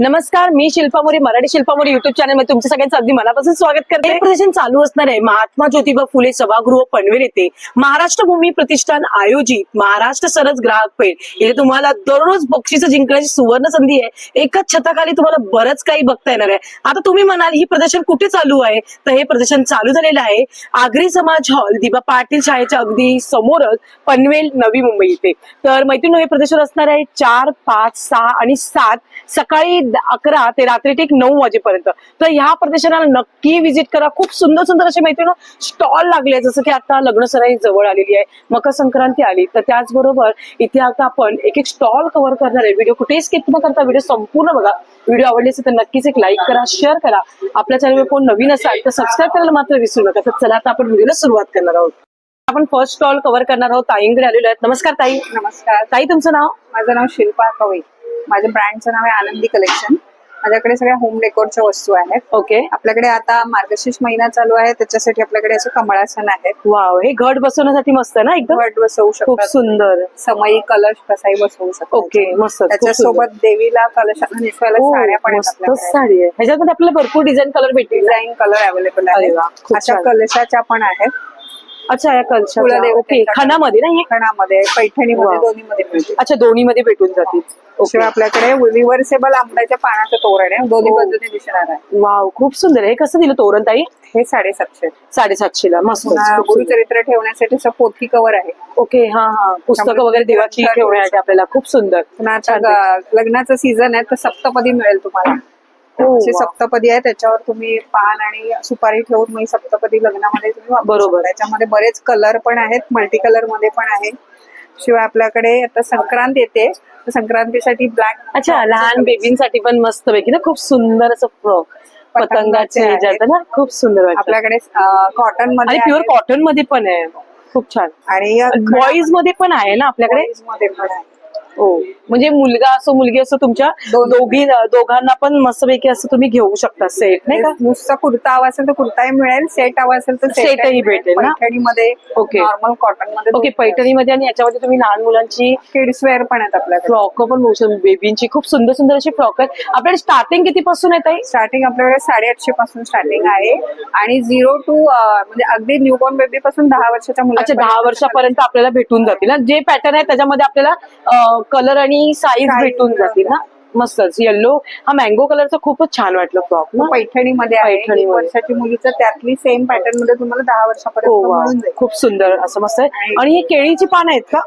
नमस्कार, मी Shilpa More, Marathi Shilpa More YouTube channel मध्ये तुमच्या सगळ्यांचं अगदी मनापासून स्वागत करते. हे प्रदर्शन चालू असणार आहे महात्मा ज्योतिबा फुले सभागृह पनवेल येथे महाराष्ट्र भूमी प्रतिष्ठान आयोजित महाराष्ट्र सरस ग्राहक पेठ येथे तुम्हाला दररोज बक्षीस जिंकण्याची सुवर्ण संधी आहे. एकाच छताखाली तुम्हाला बरंच काही बघता येणार आहे. आता तुम्ही म्हणाल ही प्रदर्शन कुठे चालू आहे, तर हे प्रदर्शन चालू झालेलं आहे आगरी समाज हॉल दिबा पाटील शाळेच्या अगदी समोरच पनवेल नवी मुंबई येथे. तर मैत्रिणी, हे प्रदर्शन असणार आहे 4, 5, 6 आणि 7 सकाळी 11 ते रात्री 9 वाजेपर्यंत. तर ह्या प्रदर्शनाला नक्की व्हिजिट करा. खूप सुंदर सुंदर असे मैत्रिणी स्टॉल लागले, जसं की आता लग्न सराई जवळ आलेली आहे, मकर संक्रांती आली, तर त्याचबरोबर इथे आता आपण एक एक स्टॉल कव्हर करणार आहे. व्हिडिओ कुठेही स्किप न करता व्हिडिओ संपूर्ण बघा. व्हिडिओ आवडले असेल तर नक्कीच एक लाईक करा, शेअर करा. आपल्या चॅनलवर कोण नवीन असाल तर सबस्क्राईब करायला मात्र विसरू नका. तर चला आता आपण व्हिडिओला सुरुवात करणार आहोत. आपण फर्स्ट स्टॉल कव्हर करणार आहोत. ताईंकडे आलेलो आहेत. नमस्कार ताई. नमस्कार ताई, तुमचं नाव? माझं नाव शिल्पा कवई. माझ्या ब्रँडचं नाव आहे आनंदी कलेक्शन. माझ्याकडे सगळ्या होम डेकोरच्या वस्तू आहेत. ओके. आपल्याकडे आता मार्गशीर्ष महिना चालू आहे, त्याच्यासाठी आपल्याकडे असे कमळासन आहेत. वाव, हे घट बसवण्यासाठी मस्त आहे ना, एकदम घट बसवू शकतो. खूप सुंदर. समई कलश कसाही बसवू शकतो. ओके, मस्त. त्याच्यासोबत देवीला कलशाला नेसवायला साड्या पण आहेत मस्त आपल्याकडे. साडी आहे. ह्याच्यामध्ये आपल्याला भरपूर डिझाईन कलर भेटेल. डिझाईन कलर अवेलेबल अरे आहे. वा, खूप अशा छान. कलशाच्या पण आहेत. अच्छा, या कलशा. फुलं ओके, खणामध्ये ना हे? खणामध्ये, पैठणीमध्ये, वा. दोन्हीमध्ये मिळते. अच्छा, दोन्ही मध्ये भेटून जातील. शिवाय आपल्याकडे रिव्हर्सेबल आंब्याच्या पानाचं तोरण आहे, दोन्ही बाजूने दिसणार आहे. वाव, खूप सुंदर आहे. हे कसं दिलं तोरण ताई? हे 750. 750 ला. मस्त. गुरुचरित्र ठेवण्यासाठी असं पोथी कव्हर आहे. ओके, हा हा, पुस्तकं वगैरे देवाची ठेवण्यासाठी आपल्याला खूप सुंदर. पुन्हा आता लग्नाचं सीझन आहे तर सप्तपदी मिळेल तुम्हाला. अशी सप्तपदी आहे, त्याच्यावर तुम्ही पान आणि सुपारी ठेवून मग सप्तपदी लग्नामध्ये तुम्ही वापरू बरोबर. शकता. त्याच्यामध्ये बरेच कलर पण आहेत, मल्टी कलर मध्ये पण आहे. शिवाय आपल्याकडे आता संक्रांत येते, तर संक्रांतीसाठी ब्लॅक. अच्छा, लहान बेबींसाठी पण मस्त पैकी ना, खूप सुंदर असं फ्रॉक पतंगाचे ह्याच्यात ना, खूप सुंदर वाटतं. आपल्याकडे कॉटन मध्ये आणि प्युअर कॉटन मध्ये पण आहे, खूप छान. आणि बॉईज मध्ये पण आहे ना आपल्याकडे? boys मध्ये पण आहे. हो, म्हणजे मुलगा असो मुलगी असो, तुमच्या दोघांना पण मस्तपैकी असं तुम्ही घेऊ शकता सेट, नाही का? नुसता कुर्ता हवा असेल तर कुर्ताही मिळेल, सेट हवा असेल तर सेटही भेटेल ना? पैठणीमध्ये, ओके. नॉर्मल कॉटन मध्ये. ओके, पैठणीमध्ये आणि याच्यामध्ये तुम्ही लहान मुलांची किड्स वेअर पण आहेत आपल्याकडे. फ्रॉक पण बघू शकता. बेबींची खूप सुंदर सुंदर अशी फ्रॉक आहेत. आपल्याकडे स्टार्टिंग किती पासून आहे ताई? स्टार्टिंग आपल्याकडे 850 पासून स्टार्टिंग आहे. आणि 0 to म्हणजे अगदी न्यूबॉर्न बेबी पासून 10 वर्षाच्या अच्छा, मुलांपर्यंत 10 वर्षापर्यंत आपल्याला भेटून जातील ना. जे पॅटर्न आहे त्याच्यामध्ये आपल्याला कलर आणि साईज भेटून जातील ना. मस्तच. येल्लो, हा मँगो कलरचा खूपच छान वाटलं फ्रॉक ना. पैठणीमध्ये आहे. पैठणीमध्ये. 1 वर्षाची मुलीचं त्यातली सेम पॅटर्न मध्ये तुम्हाला 10 वर्षापर्यंत हो, वा, मिळून जाईल. खूप सुंदर असं मस्त आहे. आणि ही केळीची पान आहेत का?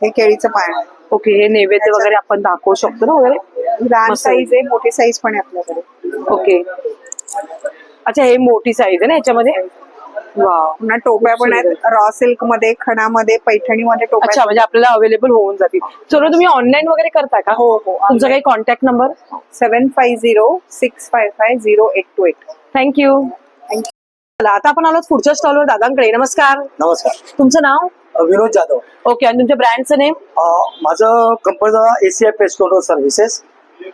हे केळीचं पान आहे. ओके, हे नैवेद्य वगैरे आपण दाखवू शकतो ना वगैरे. लहान मस्त. साईज आहे, मोठी साईज पण आहे आपल्याकडे. ओके. अच्छा, हे मोठी साईज आहे ना याच्यामध्ये. वाव. पुन्हा टोप्या पण आहेत, रॉ सिल्क मध्ये, खणामध्ये, पैठणीमध्ये टोप्या. अच्छा, म्हणजे आपल्याला अवेलेबल होऊन जातील. सर्व तुम्ही ऑनलाईन वगैरे करता का? हो हो. तुमचा काही कॉन्टॅक्ट नंबर? 7506550828. थँक्यू. आता आपण आलो पुढच्या स्टॉलवर दादांकडे. नमस्कार. नमस्कार, तुमचं नाव? विनोद जाधव. ओके, आणि तुमच्या ब्रँडचं नेम? माझं कंपनीचं ACI पेस्ट कंट्रोल सर्व्हिसेस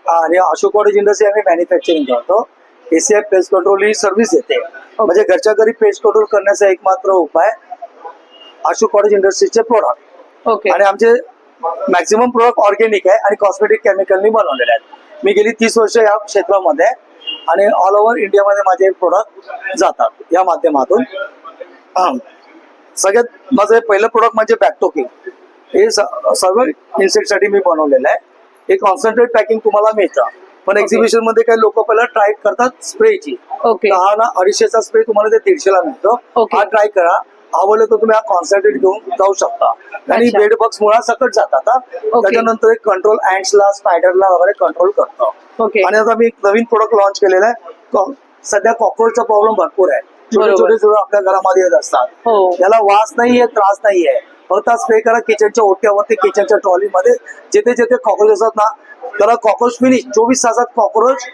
आणि अशोक कॉटेज इंडस्ट्री आम्ही मॅन्युफॅक्चरिंग करतो. ACI पेस्ट कंट्रोल ही सर्व्हिस देते. म्हणजे घरच्या घरी पेस्ट कंट्रोल करण्याचा एकमात्र उपाय अशोक कॉटेज इंडस्ट्रीचे प्रोडक्ट. ओके. आणि आमचे मॅक्झिमम प्रोडक्ट ऑर्गॅनिक आहे आणि कॉस्मेटिक केमिकलनी बनवलेले आहेत. मी गेली 30 वर्ष या क्षेत्रामध्ये आणि ऑल ओव्हर इंडियामध्ये माझे प्रोडक्ट जातात या माध्यमातून. सगळ्यात माझं पहिलं प्रोडक्ट म्हणजे बॅक्टोकिंग. हे सर्व इन्सेक्टसाठी मी बनवलेलं आहे. हे कॉन्सन्ट्रेट पॅकिंग तुम्हाला मिळतं, पण एक्झिबिशन मध्ये काही लोक पहिला ट्राय करतात स्प्रेची. ओके. 200-250चा स्प्रे तुम्हाला ते 150ला मिळतो. ओके. हा ट्राय करा, आवडलं तर तुम्ही हा कॉन्सन्ट्रेट घेऊन जाऊ शकता. आणि अच्छा. बेड बग्स मुळात सकट जातात. त्याच्यानंतर एक कंट्रोल अँट्सला, स्पायडरला वगैरे कंट्रोल करतो. ओके. आणि आता मी एक नवीन प्रोडक्ट लॉन्च केलेला आहे. सध्या कॉक्रोचचा प्रॉब्लेम भरपूर आहे. छोटे छोटे जुळे आपल्या घरामध्ये येत असतात. हो. याला वास नाहीये, त्रास नाहीये. फक्त स्प्रे करा किचनच्या ओट्यावरती, किचनच्या ट्रॉलीमध्ये, जिथे जिथे कॉक्रोच असतात ना, त्याला कॉक्रोच फिनिश 24 तासात कॉक्रोच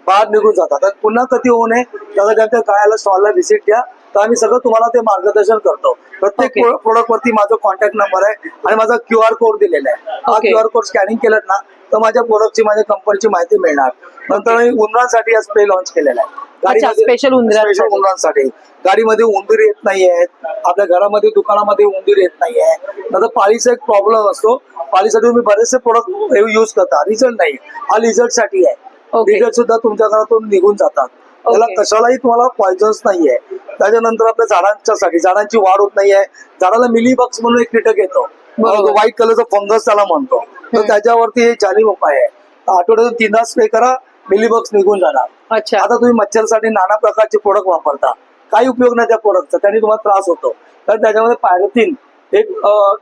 बाहेर निघून जातात. आणि पुन्हा कधी होऊ नये त्याला त्यांच्या गायला स्टॉलला व्हिजिट द्या, तर आम्ही सगळं तुम्हाला ते मार्गदर्शन करतो. प्रत्येक प्रोडक्ट वरती माझा कॉन्टॅक्ट नंबर आहे आणि माझा QR कोड दिलेला आहे. हा QR कोड स्कॅनिंग केलं ना तर माझ्या प्रोडक्टची, माझ्या कंपनीची माहिती मिळणार. नंतर मी उंदरांसाठी हा स्प्रे लॉन्च केलेला आहे. स्पेशल उंदरांसाठी. गाडीमध्ये उंदीर येत नाहीयेत, आपल्या घरामध्ये दुकानामध्ये उंदीर येत नाहीये. नंतर पाळीचा एक प्रॉब्लेम असतो, पाळीसाठी तुम्ही बरेचसे प्रोडक्ट युज करता, रिझल्ट नाही. हा रिझल्ट साठी आहे. Okay. बिगट सुद्धा तुमच्या घरातून निघून जातात. त्याला Okay. कशालाही तुम्हाला पॉइझन्स नाहीये. त्याच्यानंतर आपल्या झाडांच्यासाठी झाडांची वाढ होत नाहीये. झाडाला मिलीबग्स म्हणून एक कीटक येतो, बरोबर. व्हाईट कलरचा फंगस त्याला म्हणतो. तर त्याच्यावरती हे जाणीव उपाय आहे. आठवड्यातून 3दा स्प्रे करा, मिलीबग्स निघून जाणार. अच्छा. आता तुम्ही मच्छरसाठी नाना प्रकारचे प्रोडक्ट वापरता, काही उपयोग नाही त्या प्रोडक्टचा, त्याने तुम्हाला त्रास होतो. तर त्याच्यामध्ये पॅरेथिन एक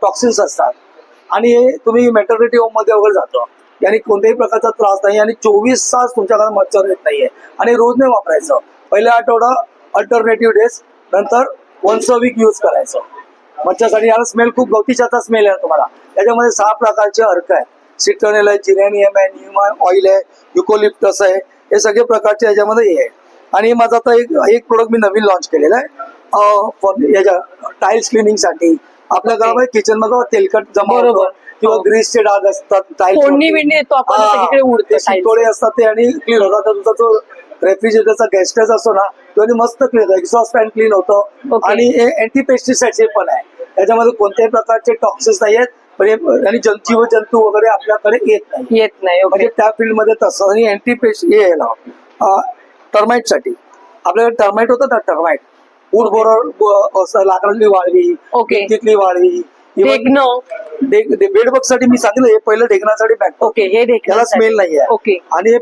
टॉक्सिन्स असतात आणि हे तुम्ही मॅटर्निटी होम मध्ये वगैरे जातो, याने कोणत्याही प्रकारचा त्रास नाही आणि 24 तास तुमच्या घरात मच्छर येत नाहीये. आणि रोज नाही वापरायचं. पहिल्या आठवडा अल्टरनेटिव्ह डेज, नंतर वन्स अ वीक यूज करायचं मच्छरसाठी. याला स्मेल खूप गवतीच्याचा स्मेल आहे तुम्हाला. त्याच्यामध्ये 6 प्रकारचे अर्क आहेत. सिट्रोनेल आहे, जिरेनियम आहे, नीम ऑइल आहे, युकोलिप्टस आहे, हे सगळे प्रकारचे याच्यामध्ये हे आहे. आणि माझा आता एक प्रोडक्ट मी नवीन लॉन्च केलेला आहे याच्या टाइल्स क्लिनिंग साठी. आपल्या घरामध्ये किचन मध्ये तेलकट जमा होतो बरोबर. किंवा ग्रीसचे डाग असतात, फोडणी बिडणी येतो आपण सगळीकडे उडते tiles. शितोडे असतात ते आणि क्लीन होतात. तर तुमचा जो रेफ्रिजरेटरचा गॅस्टेज असतो ना, तो मस्त क्लीन होतो. एक्झॉस्ट फॅन क्लीन होतो. Okay. आणि हे अँटी पेस्टिसाइड पण आहे. त्याच्यामध्ये कोणत्याही प्रकारचे टॉक्सिन्स नाही आहेत आणि जीवजंतू वगैरे आपल्याकडे येत नाही. म्हणजे त्या फील्ड मध्ये तसं. आणि अँटी पेस्ट हे आहे ना टर्माइट साठी. आपल्याकडे टर्माइट होतं ना, टर्माइट वूड बोरर, लाकडातली वाळवी, Okay. तिथली वाळवी, बेडबग साठी मी सांगितलं हे पहिलं ढेकणासाठी बॅग. ओके. हे त्याला स्मेल नाहीये. ओके. आणि हे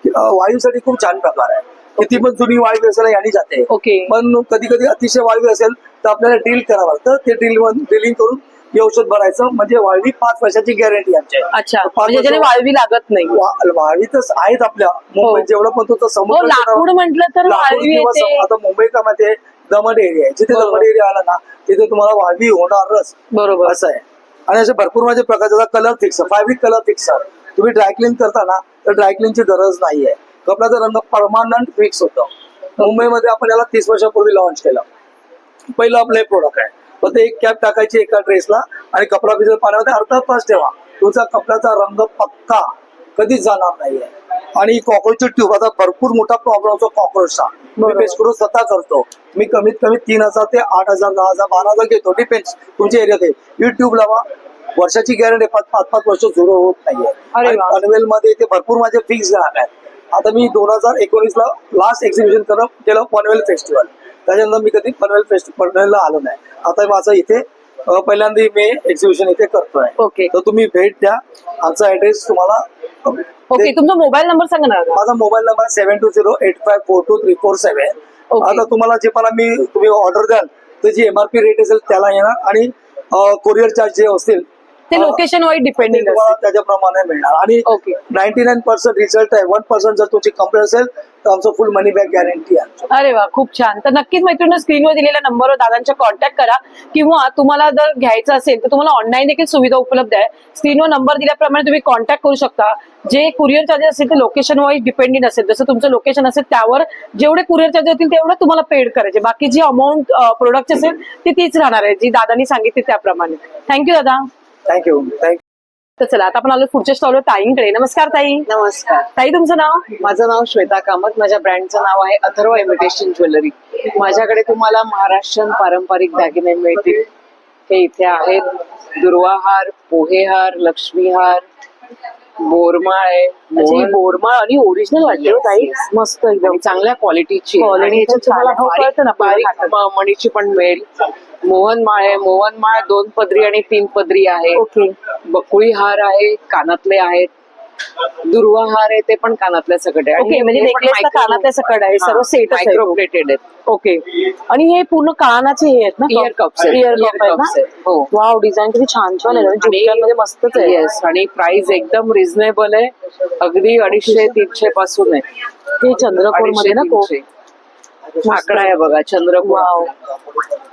वायूसाठी खूप छान प्रकार आहे. किती पण जुनी वाळवी असेल यानी जाते. ओके. पण कधी कधी अतिशय वाळवी असेल तर आपल्याला ड्रिल करावं लागतं. ते ड्रिलिंग करून हे औषध भरायचं. म्हणजे वाळवी 5 वर्षाची गॅरंटी आमची. अच्छा. म्हणजे ज्याने वाळवी लागत नाही. वाळवी तर आहेत आपल्या मुंबईत जेवढं पण तुमचं समुद्र लाकूड म्हटलं तर वाळवी येते. आता मुंबई का मध्ये दमट एरिया आहे, जिथे दमट एरिया आला ना तिथे तुम्हाला वाळवी होणारच. बरोबर. असं आहे. आणि असे भरपूर माझे प्रकार, त्याचा colour fixer, fabric colour fixer. तुम्ही ड्रायक्लीन करता ना तर ड्रायक्लीनची गरज नाहीये. कपड्याचा रंग परमानंट फिक्स होतो. मुंबईमध्ये आपण याला 30 वर्षापूर्वी लॉन्च केलं. पहिलं आपलं हे प्रोडक्ट आहे. फक्त एक कॅप टाकायची एका ड्रेसला आणि कपडा भिजत पाण्यामध्ये अर्धा तास ठेवा. तुमचा कपड्याचा रंग पक्का कधीच जाणार नाहीये. आणि कॉक्रोचची ट्यूब, आता भरपूर मोठा प्रॉब्लेम होतो कॉक्रोचचा. मी पेस्टकडून स्वतः करतो. मी कमीत कमी 3,000 ते 8,000, 10,000, 12,000 घेतो, डिपेंड्स तुमच्या एरियात. ही ट्यूब लावा, वर्षाची गॅरंटी, 5-5 वर्ष झुरो होत नाहीये. आणि पनवेल मध्ये ते भरपूर माझे फिक्स ग्राहक आहेत. आता मी 2019 ला लास्ट एक्झिबिशन केलं पनवेल फेस्टिवल. त्याच्यानंतर मी कधी पनवेलला आलो नाही. आता माझं इथे पहिल्यांदा मी एक्झिबिशन इथे करतोय. ओके. तर तुम्ही भेट द्या. आमचा ऍड्रेस तुम्हाला. ओके. तुमचा मोबाईल नंबर सांगा ना. माझा मोबाईल नंबर 7208542347. Okay. आता तुम्हाला जे पण तुम्ही ऑर्डर द्याल तर जी MRP रेट असेल त्याला येणार आणि कोरिअर चार्ज जे असतील ते लोकेशन वाईज डिपेंडिंग तुम्हाला त्याच्याप्रमाणे मिळणार. आणि ओके. 99% रिझल्ट आहे. 1% जर तुमची कंप्लेंट असेल तर आमचं फुल मनी बॅक गॅरंटी आहे. अरे वा, खूप छान. तर नक्कीच मैत्रिणी स्क्रीनवर दिलेल्या नंबरवर दादांच्या कॉन्टॅक्ट करा किंवा तुम्हाला जर घ्यायचं असेल तर तुम्हाला ऑनलाईन देखील सुविधा उपलब्ध आहे. स्क्रीनवर नंबर दिल्याप्रमाणे तुम्ही कॉन्टॅक्ट करू शकता. जे कुरिअर चार्जेस असेल ते लोकेशन वाईज डिपेंडेंट असेल. जसं तुमचं लोकेशन असेल त्यावर जेवढे कुरिअर चार्जेस होतील तेवढं तुम्हाला पेड करायचे. बाकी जी अमाऊंट प्रोडक्ट असेल ती तीच राहणार आहे जी दादांनी सांगितली त्याप्रमाणे. थँक्यू दादा. थँक्यू. तर चला आता आपण आलो पुढच्या स्टॉलवर ताईंकडे. नमस्कार ताई. नमस्कार. ताई तुमचं नाव? माझं नाव श्वेता कामत. माझ्या ब्रँडचं नाव आहे अथर्व इमिटेशन ज्वेलरी. माझ्याकडे तुम्हाला महाराष्ट्रीयन पारंपरिक दागिने मिळतील. हे इथे आहेत. दुर्वाहार, पोहेहार, लक्ष्मीहार, बोरमाळ आहे. बोरमाळ आणि ओरिजिनल वाटते ताई. मस्त एकदम आणि चांगल्या क्वालिटीची Quality ची तुम्हाला छान. हो, कळतं ना, बारीक मणीची पण मिळेल. मोहनमाळ आहे. मोहनमाळ 2 पदरी आणि 3 पदरी आहे. ओके. बकुळी हार आहे, कानातले आहेत. दुर्वा हार आहे ते पण कानातल्या सकट आहे. ओके. म्हणजे नेकलेसला कानातल्या सकट आहे. सर्व सेटच आहे. मायक्रोप्लेटेड आहेत. ओके. आणि हे पूर्ण कानाचे हे आहेत ना? इयर कप्स आहेत. इयर Ear कप आहेत cups ना? आहेत. हो. वाव, डिझाईन किती छान छान आहे. झुमक्यांमध्ये मस्तच आहे. येस. आणि प्राइस एकदम रिझनेबल आहे. अगदी 250-300 पासून आहे. हे चंद्रपूर मध्ये ना खूप 250-300 आकडा आहे बघा. चंद्रपूर. वाव,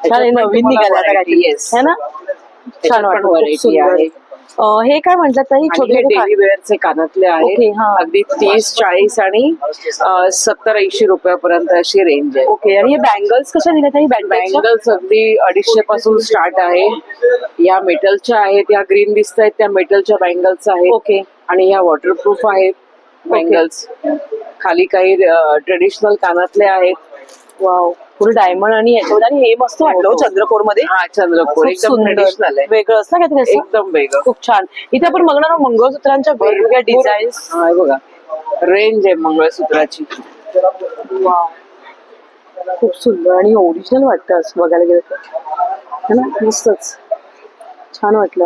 छान आहे. नवीन निघाले आता काहीतरी. येस. है ना? छान वाटतं. खूप व्हरायटी सुंदर. आहे. हे काय म्हणतात ताई? छोटे हे छोटे डेली वेअरचे कानातले ओके, आहेत. हा. अगदी 30-40 आणि 70-80 रुपयापर्यंत अशी रेंज आहे. ओके. आणि हे बँगल्स कशा दिल्या ताई? बँगल्स अगदी 250 पासून स्टार्ट आहे. या मेटलच्या आहेत. या ग्रीन दिसत आहेत त्या मेटलच्या बँगल्स आहेत. ओके. आणि ह्या वॉटरप्रूफ आहेत बँगल्स. खाली काही ट्रेडिशनल कानातले आहेत. वाव, पूर्ण डायमंड आणि याच्यावर. आणि हे मस्त वाटलं चंद्रकोर मध्ये. हा, चंद्रपूर खूप एकदम सुंदर. ट्रेडिशनल आहे. वेगळं असं काहीतरी असं? एकदम वेगळं. खूप छान. इथे आपण बघणार आहोत मंगळसूत्रांच्या वेगवेगळ्या डिझाईन्स. हा, हे बघा रेंज आहे मंगळसूत्राची. खूप सुंदर आणि ओरिजिनल वाटतं असं बघायला गेलं तर है ना. मस्तच छान वाटलं.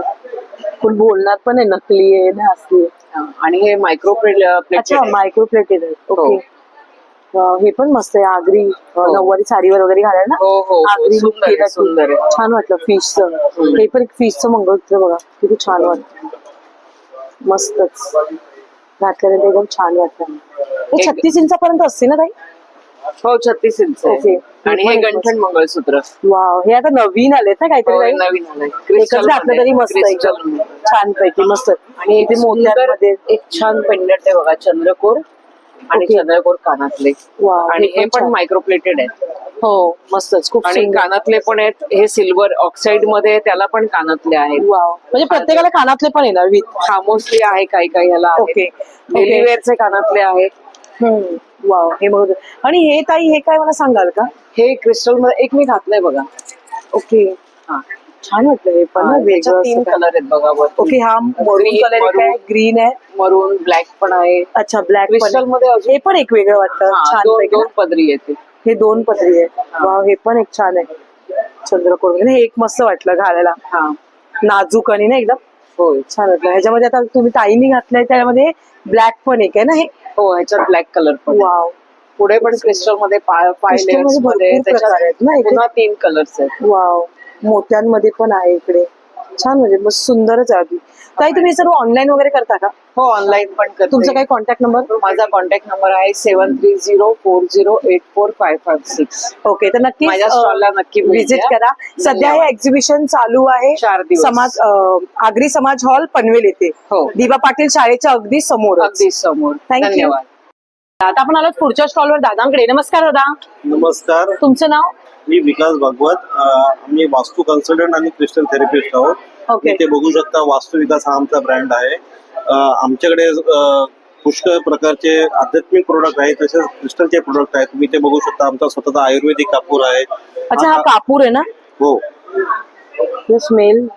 पण बोलणार पण आहे नकली आहे ना असली आहे. आणि हे मायक्रो अच्छा मायक्रो प्लेटेड आहे. हो. ओके. हे पण मस्त आहे. आगरी नऊवारी साडीवर वगैरे घालाय ना. हो हो आगरी look सुंदर आहे, केला की. सुंदर आहे. छान वाटलं. फिशचं हे पण फिशचं मंगळसूत्र बघा किती छान वाटतं. मस्तच घातल्यानंतर एकदम छान वाटतं. हे 36 इंचापर्यंत असते ना ताई. हो 36 इंच आहे. ओके. आणि हे गंठण मंगळसूत्र वाव हे आता नवीन आलेत ना काहीतरी हो, ताई? नवीन आलंय. एकच घातलं तरी मस्त आहे. क्रिस्टल एकदम छान पैकी मस्त. आणि इथे इथे मोत्यांमध्ये एक छान पेंडंट आहे बघा चंद्रकोर आणि ओके. चंद्रकोर कानातले. वाव आणि हे पण छान. मायक्रो प्लेटेड आहे. हो मस्तच खूप आणि सुंदर. कानातले पण आहेत. हे सिल्वर ऑक्साईड मध्ये त्याला पण कानातले आहेत. वाव म्हणजे प्रत्येकाला कानातले पण येणार विथ. हा मोस्टली आहे काही काही ह्याला ओके. डेली वेअरचे कानातले आहेत. वाव हे बघ. आणि हे ताई हे काय मला सांगाल का? हे क्रिस्टल मध्ये एक मी घातलंय बघा. ओके हा. छान वाटलं हे पण ना, त्याच्यात वेगळं 3 असं कलर आहेत बघा वर. काय. ओके हा मरून Green, कलर आहे maroon. ग्रीन आहे. मरून ब्लॅक पण आहे. अच्छा ब्लॅक क्रिस्टल मध्ये अजून हे पण एक वेगळं वाटतं हा, छान दोन पैकी दोन ना. पदरी येते. हे 2 पदरी आहे. वाव हे पण एक छान आहे चंद्रकोर वगैरे. हे एक मस्त वाटलं घालायला. हा नाजूक आणि ना एकदम होय. छान वाटलं. ह्याच्यामध्ये आता तुम्ही ताईनी घातलंय त्यामध्ये ब्लॅक पण एक आहे ना हे. हो ह्याच्यात ब्लॅक कलर पण आहे. वाव पुढे पण क्रिस्टल मध्ये 5 Crystal लेयर्स मध्ये मध्ये भरपूर प्रकार आहेत ना त्याच्यात इथे. पुन्हा 3 कलर्स आहेत. वाव मोत्यांमध्ये पण आहे इकडे. छान म्हणजे मस्त सुंदरच आहे आधी. ताई तुम्ही सर्व ऑनलाईन वगैरे करता का? हो ऑनलाईन पण करते. तुमचा काही कॉन्टॅक्ट नंबर? माझा कॉन्टॅक्ट नंबर आहे 7304084556. ओके तर नक्की माझ्या स्टॉलला नक्की भेट व्हिजिट द्या. करा. सध्या हे एक्झिबिशन चालू आहे 4 दिवस. समाज आगरी समाज हॉल पनवेल येथे. हो. दिवा पाटील शाळेच्या अगदी समोर. अगदी समोर. Thank you. धन्यवाद. आता आपण आलोत पुढच्या स्टॉलवर दादांकडे. नमस्कार दादा. नमस्कार, तुमचं नाव? मी विकास भागवत. आम्ही वास्तू कन्सल्टंट आणि क्रिस्टल थेरपिस्ट आहोत. ओके. इथे बघू शकता वास्तू विकास हा आमचा ब्रँड आहे. आमच्याकडे पुष्कळ प्रकारचे आध्यात्मिक प्रोडक्ट आहेत, तसेच क्रिस्टलचे प्रोडक्ट आहेत. तुम्ही इथे बघू शकता आमचा स्वतःचा आयुर्वेदिक कापूर आहे. अच्छा हा कापूर आहे ना. हो, स्मेल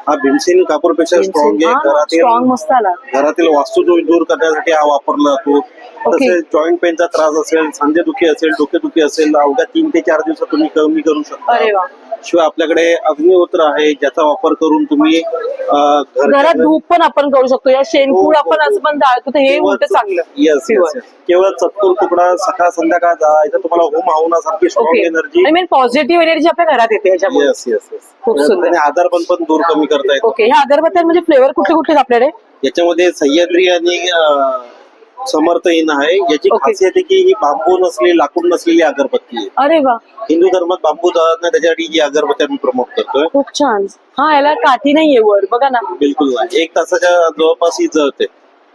हा भीमसेनी कापूरपेक्षा स्ट्रॉंग आहे. स्ट्रॉंग मस्त आला. घरातील वास्तू दोष दूर करण्यासाठी हा वापरला जातो. ओके. तसेच जॉईंट पेनचा त्रास असेल, सांधेदुखी असेल, डोकेदुखी असेल, अवघ्या 3 ते 4 दिवसात तुम्ही कमी करू शकता. अरे वा. शिवाय आपल्याकडे अग्निहोत्र आहे, ज्याचा वापर करून तुम्ही घरात धूप पण आपण करू शकतो. या शेणकूड हो, आपण हो. असं पण जाळतो तर हे उलट चांगलं. येस केवळ चतुर तुकडा सकाळ संध्याकाळ इथं तुम्हाला होम हवनासारखी strong okay. Energy. I mean positive energy आपल्या घरात येते ह्याच्यामुळे. येस येस येस खूप सुंदर. आणि आजारपण पण दूर कमी करता येतो. ओके ह्या अगरबत्त्या म्हणजे फ्लेवर कुठले कुठले आहेत आपल्याकडे? याच्यामध्ये सह्याद्री आणि समर्थ इन आहे. याची ओके. खासियत आहे की ही बांबू नसलेली, लाकूड नसलेली अगरबत्ती आहे. अरे वा हिंदू धर्मात बांबू जाळत नाही, त्याच्यासाठी ही अगरबत्ती आम्ही प्रमोट करतोय. खूप छान. हा याला काठी नाहीये वर बघा ना. बिलकुल नाही, 1 तासाच्या जवळपास ही जळते.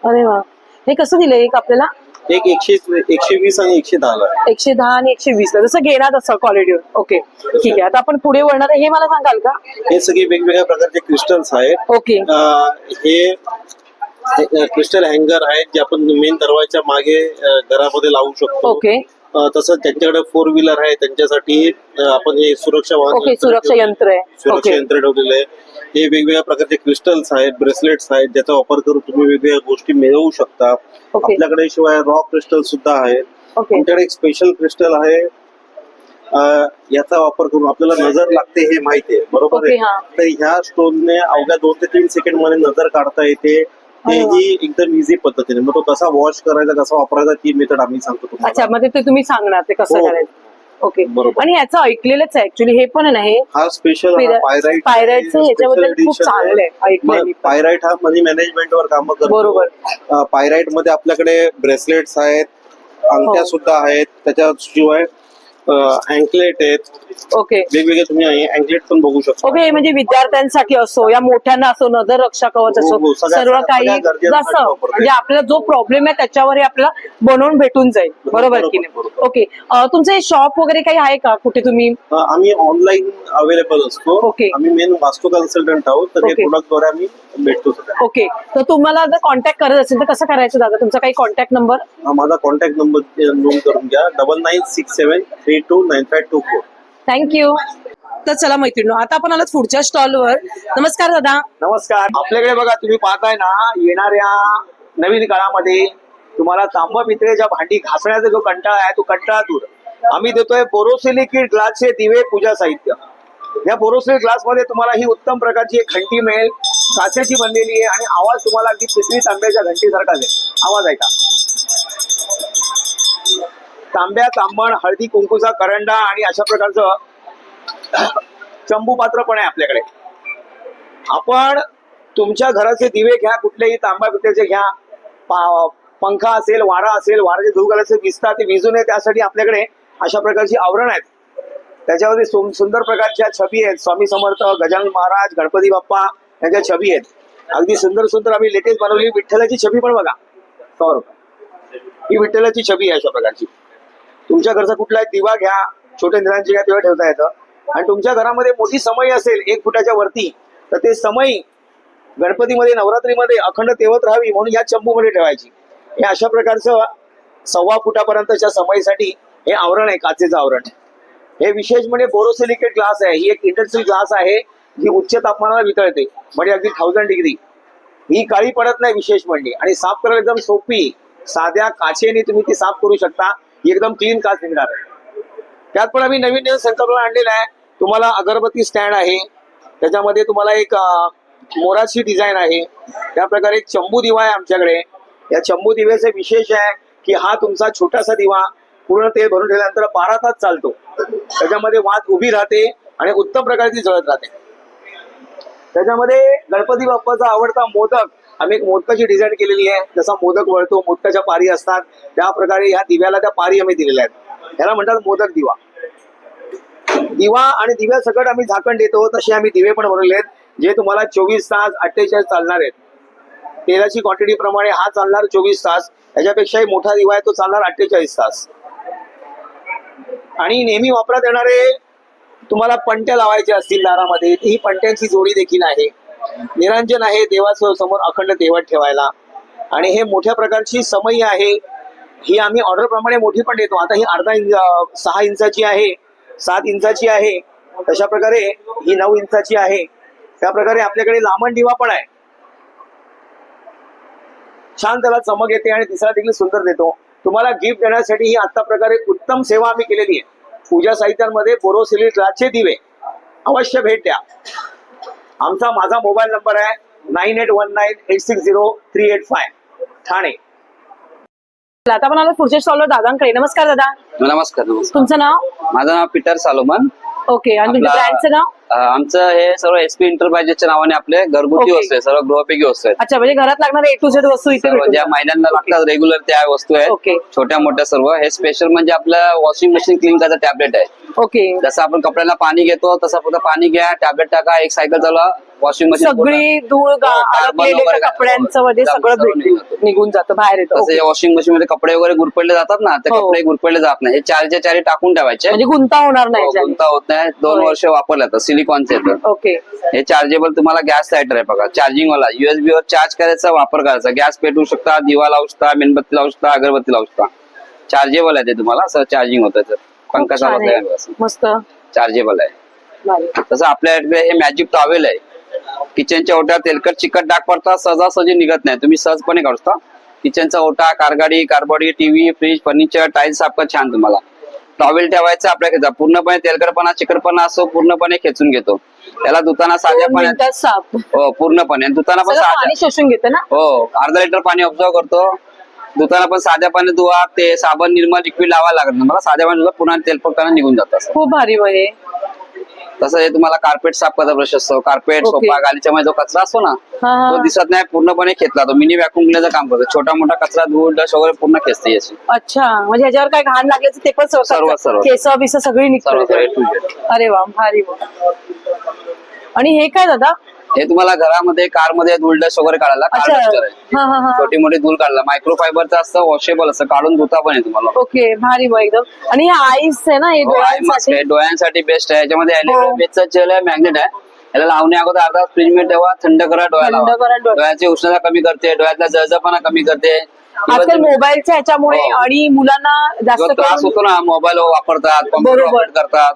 अरे वा हे कसं दिलंय एक आपल्याला? एक 120 आणि 110 ला आहे. 110 आणि 120 जसं घेणार तसं क्वालिटीवर. ओके ठीक आहे. आता आपण पुढे वळणार आहे. हे मला सांगाल का? हे सगळे वेगवेगळ्या प्रकारचे क्रिस्टल्स आहेत. ओके हे क्रिस्टल हँगर आहेत, जे आपण मेन दरवाजाच्या मागे घरामध्ये लावू शकतो. ओके तसंच ज्यांच्याकडे 4 व्हीलर आहे त्यांच्यासाठी आपण हे सुरक्षा वाहन ओके सुरक्षा यंत्र आहे. सुरक्षा ओके यंत्र ठेवलेलं आहे. हे वेगवेगळ्या प्रकारचे क्रिस्टल्स आहेत, ब्रेसलेट्स आहेत, ज्याचा वापर करून तुम्ही वेगवेगळ्या गोष्टी मिळवू शकता. ओके. आपल्याकडे शिवाय रॉ क्रिस्टल सुद्धा आहेत. ओके आमच्याकडे एक स्पेशल क्रिस्टल आहे. याचा वापर करून आपल्याला नजर लागते हे माहिती आहे, बरोबर ओके, हा. आहे. तर ह्या स्टोनने अवघ्या 2 ते 3 सेकंड मध्ये नजर काढता येते. अरे वा. ही एकदम इझी पद्धतीने. मग तो कसा वॉश करायचा, कसा वापरायचा, ती मेथड आम्ही सांगतो तुम्हाला. अच्छा मग ते तुम्ही सांगणार ते कसं हो. करायचं. ओके बरोबर. आणि याचं ऐकलेलंच आहे ऍक्च्युली. हे पण आहे ना हे हा स्पेशल पायराईट पायराईटचं ह्याच्याबद्दल खूप चांगलं आहे ऐकलंय मी पण. पायराईट हा मनी मॅनेजमेंट वर काम करतो. बरोबर. पायराईट मध्ये आपल्याकडे ब्रेसलेट्स आहेत, अंगठ्या हो. सुद्धा आहेत, त्याच्याशिवाय अँकलेट आहेत. ओके वेगवेगळे तुम्ही अँकलेट पण बघू शकता. ओके म्हणजे विद्यार्थ्यांसाठी असो या मोठ्यांना असो नजर रक्षा कवच हो, असो हो, सगळ्या- सर्व काही सगळ्या गरजेसाठी जसं वापरता म्हणजे आपला जो प्रॉब्लेम आहे त्याच्यावर हे आपल्याला बनवून भेटून जाईल. बरोबर की नाही? बरोबर. ओके तुमचं हे शॉप वगैरे काही आहे का कुठे तुम्ही? आम्ही ऑनलाईन अवेलेबल असतो. ओके. आम्ही मेन वास्तू कन्सल्टंट आहोत, तर हे ओके. प्रोडक्ट द्वारे आम्ही भेटतो सगळ्या. ओके तर तुम्हाला जर कॉन्टॅक्ट करायचं असेल तर कसं करायचं दादा? तुमचा काही कॉन्टॅक्ट नंबर? माझा कॉन्टॅक्ट नंबर नोंद करून घ्या 9967329524. थँक्यू. तर चला मैत्रिणी आता आपण आलोत पुढच्या स्टॉलवर. नमस्कार दादा. नमस्कार. आपल्याकडे बघा तुम्ही पाहताय ना, येणाऱ्या नवीन काळामध्ये तुम्हाला तांब पितळेच्या भांडी घासण्याचा जो कंटाळा आहे तो कंटाळा दूर. आम्ही देतोय बोरोसिलिकेट ग्लासचे दिवे पूजा साहित्य. या बोरोसिलिकेट ग्लास मध्ये तुम्हाला ही उत्तम प्रकारची एक घंटी मिळेल, काचेची बनलेली आहे आणि आवाज तुम्हाला अगदी पितळी तांब्याच्या घंटीसारखा आहे. आवाज ऐका. तांब्या, तांबण, हळदी कुंकूचा करंडा आणि अशा प्रकारचं चंबू पात्र पण आहे आपल्याकडे. आपण तुमच्या घराचे दिवे घ्या, कुठलेही तांबा पितळेचे घ्या, पंखा असेल, वारा असेल, वाराचे धूळ घालायचे विजतात ते विजू नये त्यासाठी आपल्याकडे अशा प्रकारची आवरण आहेत. त्याच्यावरती सुंदर प्रकारच्या छबी आहेत. स्वामी समर्थ, गजानन महाराज, गणपती बाप्पा यांच्या छबी आहेत. अगदी सुंदर सुंदर आम्ही लेटेस्ट बनवली. विठ्ठलाची छबी पण बघा, 100 रुपये ही विठ्ठलाची छबी आहे अशा प्रकारची. तुमच्या घरचा कुठलाही दिवा घ्या, छोटे निरांची घ्या, तेव्हा ठेवता येतं. आणि तुमच्या घरामध्ये मोठी समई असेल 1 फुटाच्या वरती, तर ते समई गणपतीमध्ये, नवरात्रीमध्ये अखंड तेवत राहावी म्हणून या चंबूमध्ये ठेवायची. हे अशा प्रकारचं 1.25 फुटापर्यंतच्या समईसाठी हे आवरण आहे, काचेचं आवरण. हे विशेष म्हणजे बोरोसिलिकेट ग्लास आहे. ही एक इंडस्ट्रियल ग्लास आहे जी उच्च तापमानाला वितळते, म्हणजे अगदी 1000 डिग्री. ही काळी पडत नाही विशेष म्हणजे, आणि साफ करायला एकदम सोपी. साध्या काचेने तुम्ही ती साफ करू शकता. ही एकदम क्लीन काच निघणार आहे. त्यात पण आम्ही नवीन नवीन संकल्पना आणलेला आहे. तुम्हाला अगरबत्ती स्टँड आहे, त्याच्यामध्ये तुम्हाला एक मोराची डिझाईन आहे. त्या प्रकारे एक चंबू दिवा आहे आमच्याकडे. या चंबू दिव्याचे विशेष आहे की हा तुमचा छोटासा दिवा पूर्ण तेल भरून ठेवल्यानंतर 12 तास चालतो. त्याच्यामध्ये वात उभी राहते आणि उत्तम प्रकारची जळत राहते. त्याच्यामध्ये गणपती बाप्पाचा आवडता मोदक, आम्ही एक मोदकाची डिझाईन केलेली आहे. जसा मोदक वळतो, मोदकाच्या पारी असतात, त्या प्रकारे ह्या दिव्याला त्या पारी आम्ही दिलेल्या आहेत. ह्याला म्हणतात मोदक दिवा. दिवा आणि दिव्या सकट आम्ही झाकण देतो, तसे आम्ही दिवे पण बनवले आहेत जे तुम्हाला 24 तास 48 चालणार आहेत. तेलाची क्वांटिटी प्रमाणे हा चालणार 24 तास. याच्यापेक्षाही मोठा दिवा आहे तो चालणार 48 तास. आणि नेहमी वापरात येणारे तुम्हाला पणत्या लावायच्या असतील दारामध्ये, ही पणत्यांची जोडी देखील आहे. निरंजन आहे देवाचं समोर अखंड तेवत ठेवायला. आणि हे मोठ्या प्रकारची समई आहे. ही आम्ही ऑर्डर प्रमाणे मोठी पण देतो. आता ही 6 इंचाची आहे, 7 इंचाची आहे, तशा प्रकारे ही 9 इंचाची आहे. त्या प्रकारे आपल्याकडे लांबण दिवा पण आहे. छान त्याला चमक येते आणि दिसायला देखील सुंदर देतो. तुम्हाला गिफ्ट देण्यासाठी ही आता प्रकारे उत्तम सेवा आम्ही केलेली आहे. पूजा साहित्यांमध्ये बोरोसिलिकेट ग्लासचे दिवे अवश्य भेट द्या. माझा मोबाईल नंबर आहे 9819860385 ठाणे. आता आपण आलो पुढच्या स्टॉलवर दादांकडे. नमस्कार दादा. नमस्कार. तुमचं नाव? माझं नाव पीटर सालोमन. ओके. आणि तुमच्या ब्रँडचं नाव? आमचं हे सर्व एसपी एंटरप्राइजेसच्या नावाने आपले घरगुती Okay. वस्तू आहे, सर्व गृहोपयोगी वस्तू आहेत. अच्छा, म्हणजे घरात लागणारे A to Z वस्तू इथे सर्व भेटून ज्या जातात. महिलांना लागतात रेग्युलर त्या वस्तू Okay. आहेत, छोट्या मोठ्या सर्व. हे स्पेशल म्हणजे आपलं वॉशिंग मशीन क्लीन करायचं टॅबलेट आहे. ओके. जसं आपण कपड्याला पाणी घेतो तसं फक्त पाणी घ्या, टॅबलेट टाका, एक सायकल चालवा, वॉशिंग मशीन सगळी धूळ अडकलेले वगैरे कपड्यांचं मध्ये सगळं निघून जातं, बाहेर येतं. तसं Okay. वॉशिंग मशीन मध्ये कपडे वगैरे गुरपडले जातात ना, ते हो. कपडे गुरपडले जात नाही. हे 4च्या 4 टाकून ठेवायचे, म्हणजे गुंता होणार नाही हो, याच्याने. गुंता होत नाही. 2 होय. वर्ष वापरलं जातं. सिलिकॉनचे येतं. ओके. हे चार्जेबल तुम्हाला गॅस लायटर आहे बघा, चार्जिंग वाला. USB वर चार्ज करायचा, वापर करायचा. गॅस पेटवू शकता, दिवा लावू शकता, मेणबत्ती लावू शकता, अगरबत्ती लावू शकता. चार्जेबल आहे ते, तुम्हाला असं चार्जिंग होतं. पंखा खूप छान चालवता आहे. येईल असं. मस्त. चार्जेबल आहे. भारी. तसं आपल्याकडे हे मॅजिक टॉवेल आहे. किचनच्या ओट्यात तेलकट चिकट डाग पडतात, सहजासहजी निघत नाही. तुम्ही सहजपणे काढू शकता. किचनचा ओटा, कारगाडी, कारबॉडी, टीव्ही, फ्रीज, फर्निचर, टाईल्स साफ छान तुम्हाला. टॉवेल ठेवायचा आपल्या खेचा, पूर्णपणे तेलकटपणा चिकटपणा असो पूर्णपणे खेचून घेतो. त्याला धुताना साध्या 2 पाण्यात, मिनिटात साफ. हो पूर्णपणे. आणि धुताना पण सगळं साध्या, पाणी शोषून घेतं ना. हो अर्धा लिटर पाणी ऑब्झर्व करतो. धुताना पण साध्या पाणी धुवा, ते साबण निर्मल लिक्विड लावायला लागत नाही. मला साध्या पाणी धुवा, पुन्हा तेल पडताना निघून जातं. खूप भारी म्हणजे. तसं हे तुम्हाला कार्पेट साफ करता ब्रश असतो. Carpet, Okay. सोफा, गालीच्या मध्ये जो कचरा असतो ना, हा, हा. तो दिसत नाही, पूर्णपणे खेचला. तो मिनी व्हॅक्युम क्लिनरचं काम करतो. छोटा मोठा कचरा, धूळ, डस्ट वगैरे पूर्ण खेचते याची. अच्छा, म्हणजे ह्याच्यावर काय घाण लागले ते पण सर्व. केस बिस सगळी सर्व निघतो. A to Z. अरे वा, भारी. आणि हे काय दादा? हे तुम्हाला घरामध्ये, कारमध्ये धूळ डस्ट वगैरे काढायला कार अच्छा. डस्टर आहे. हा हा हा. छोटी मोठी धूळ काढला. मायक्रोफायबरचं असतं, वॉशेबल असतं, काढून धुता पण आहे तुम्हाला. ओके, भारी मग एकदम. आणि हे आईस आहे ना, हे हो, आहे मस्त डोळ्यांसाठी. आहे. डोळ्यांसाठी बेस्ट आहे. याच्यामध्ये हो. ॲलोवेरा बेसचा जेल आहे, मॅग्नेट आहे. याला लावण्या अगोदर अर्धा फ्रीज मध्ये ठेवा, थंड करा, डोळ्याला थंड करा डोळ्याला. डोळ्याची उष्णता कमी करते, डोळ्यातला जळजळपणा कमी करते. आजकाल मोबाईलच्या ह्याच्यामुळे हो. आणि मुलांना जो जास्त त्रास करून होतो ना, मोबाईल वापरतात, कॉम्प्युटर बरोबर. ऑपरेट करतात,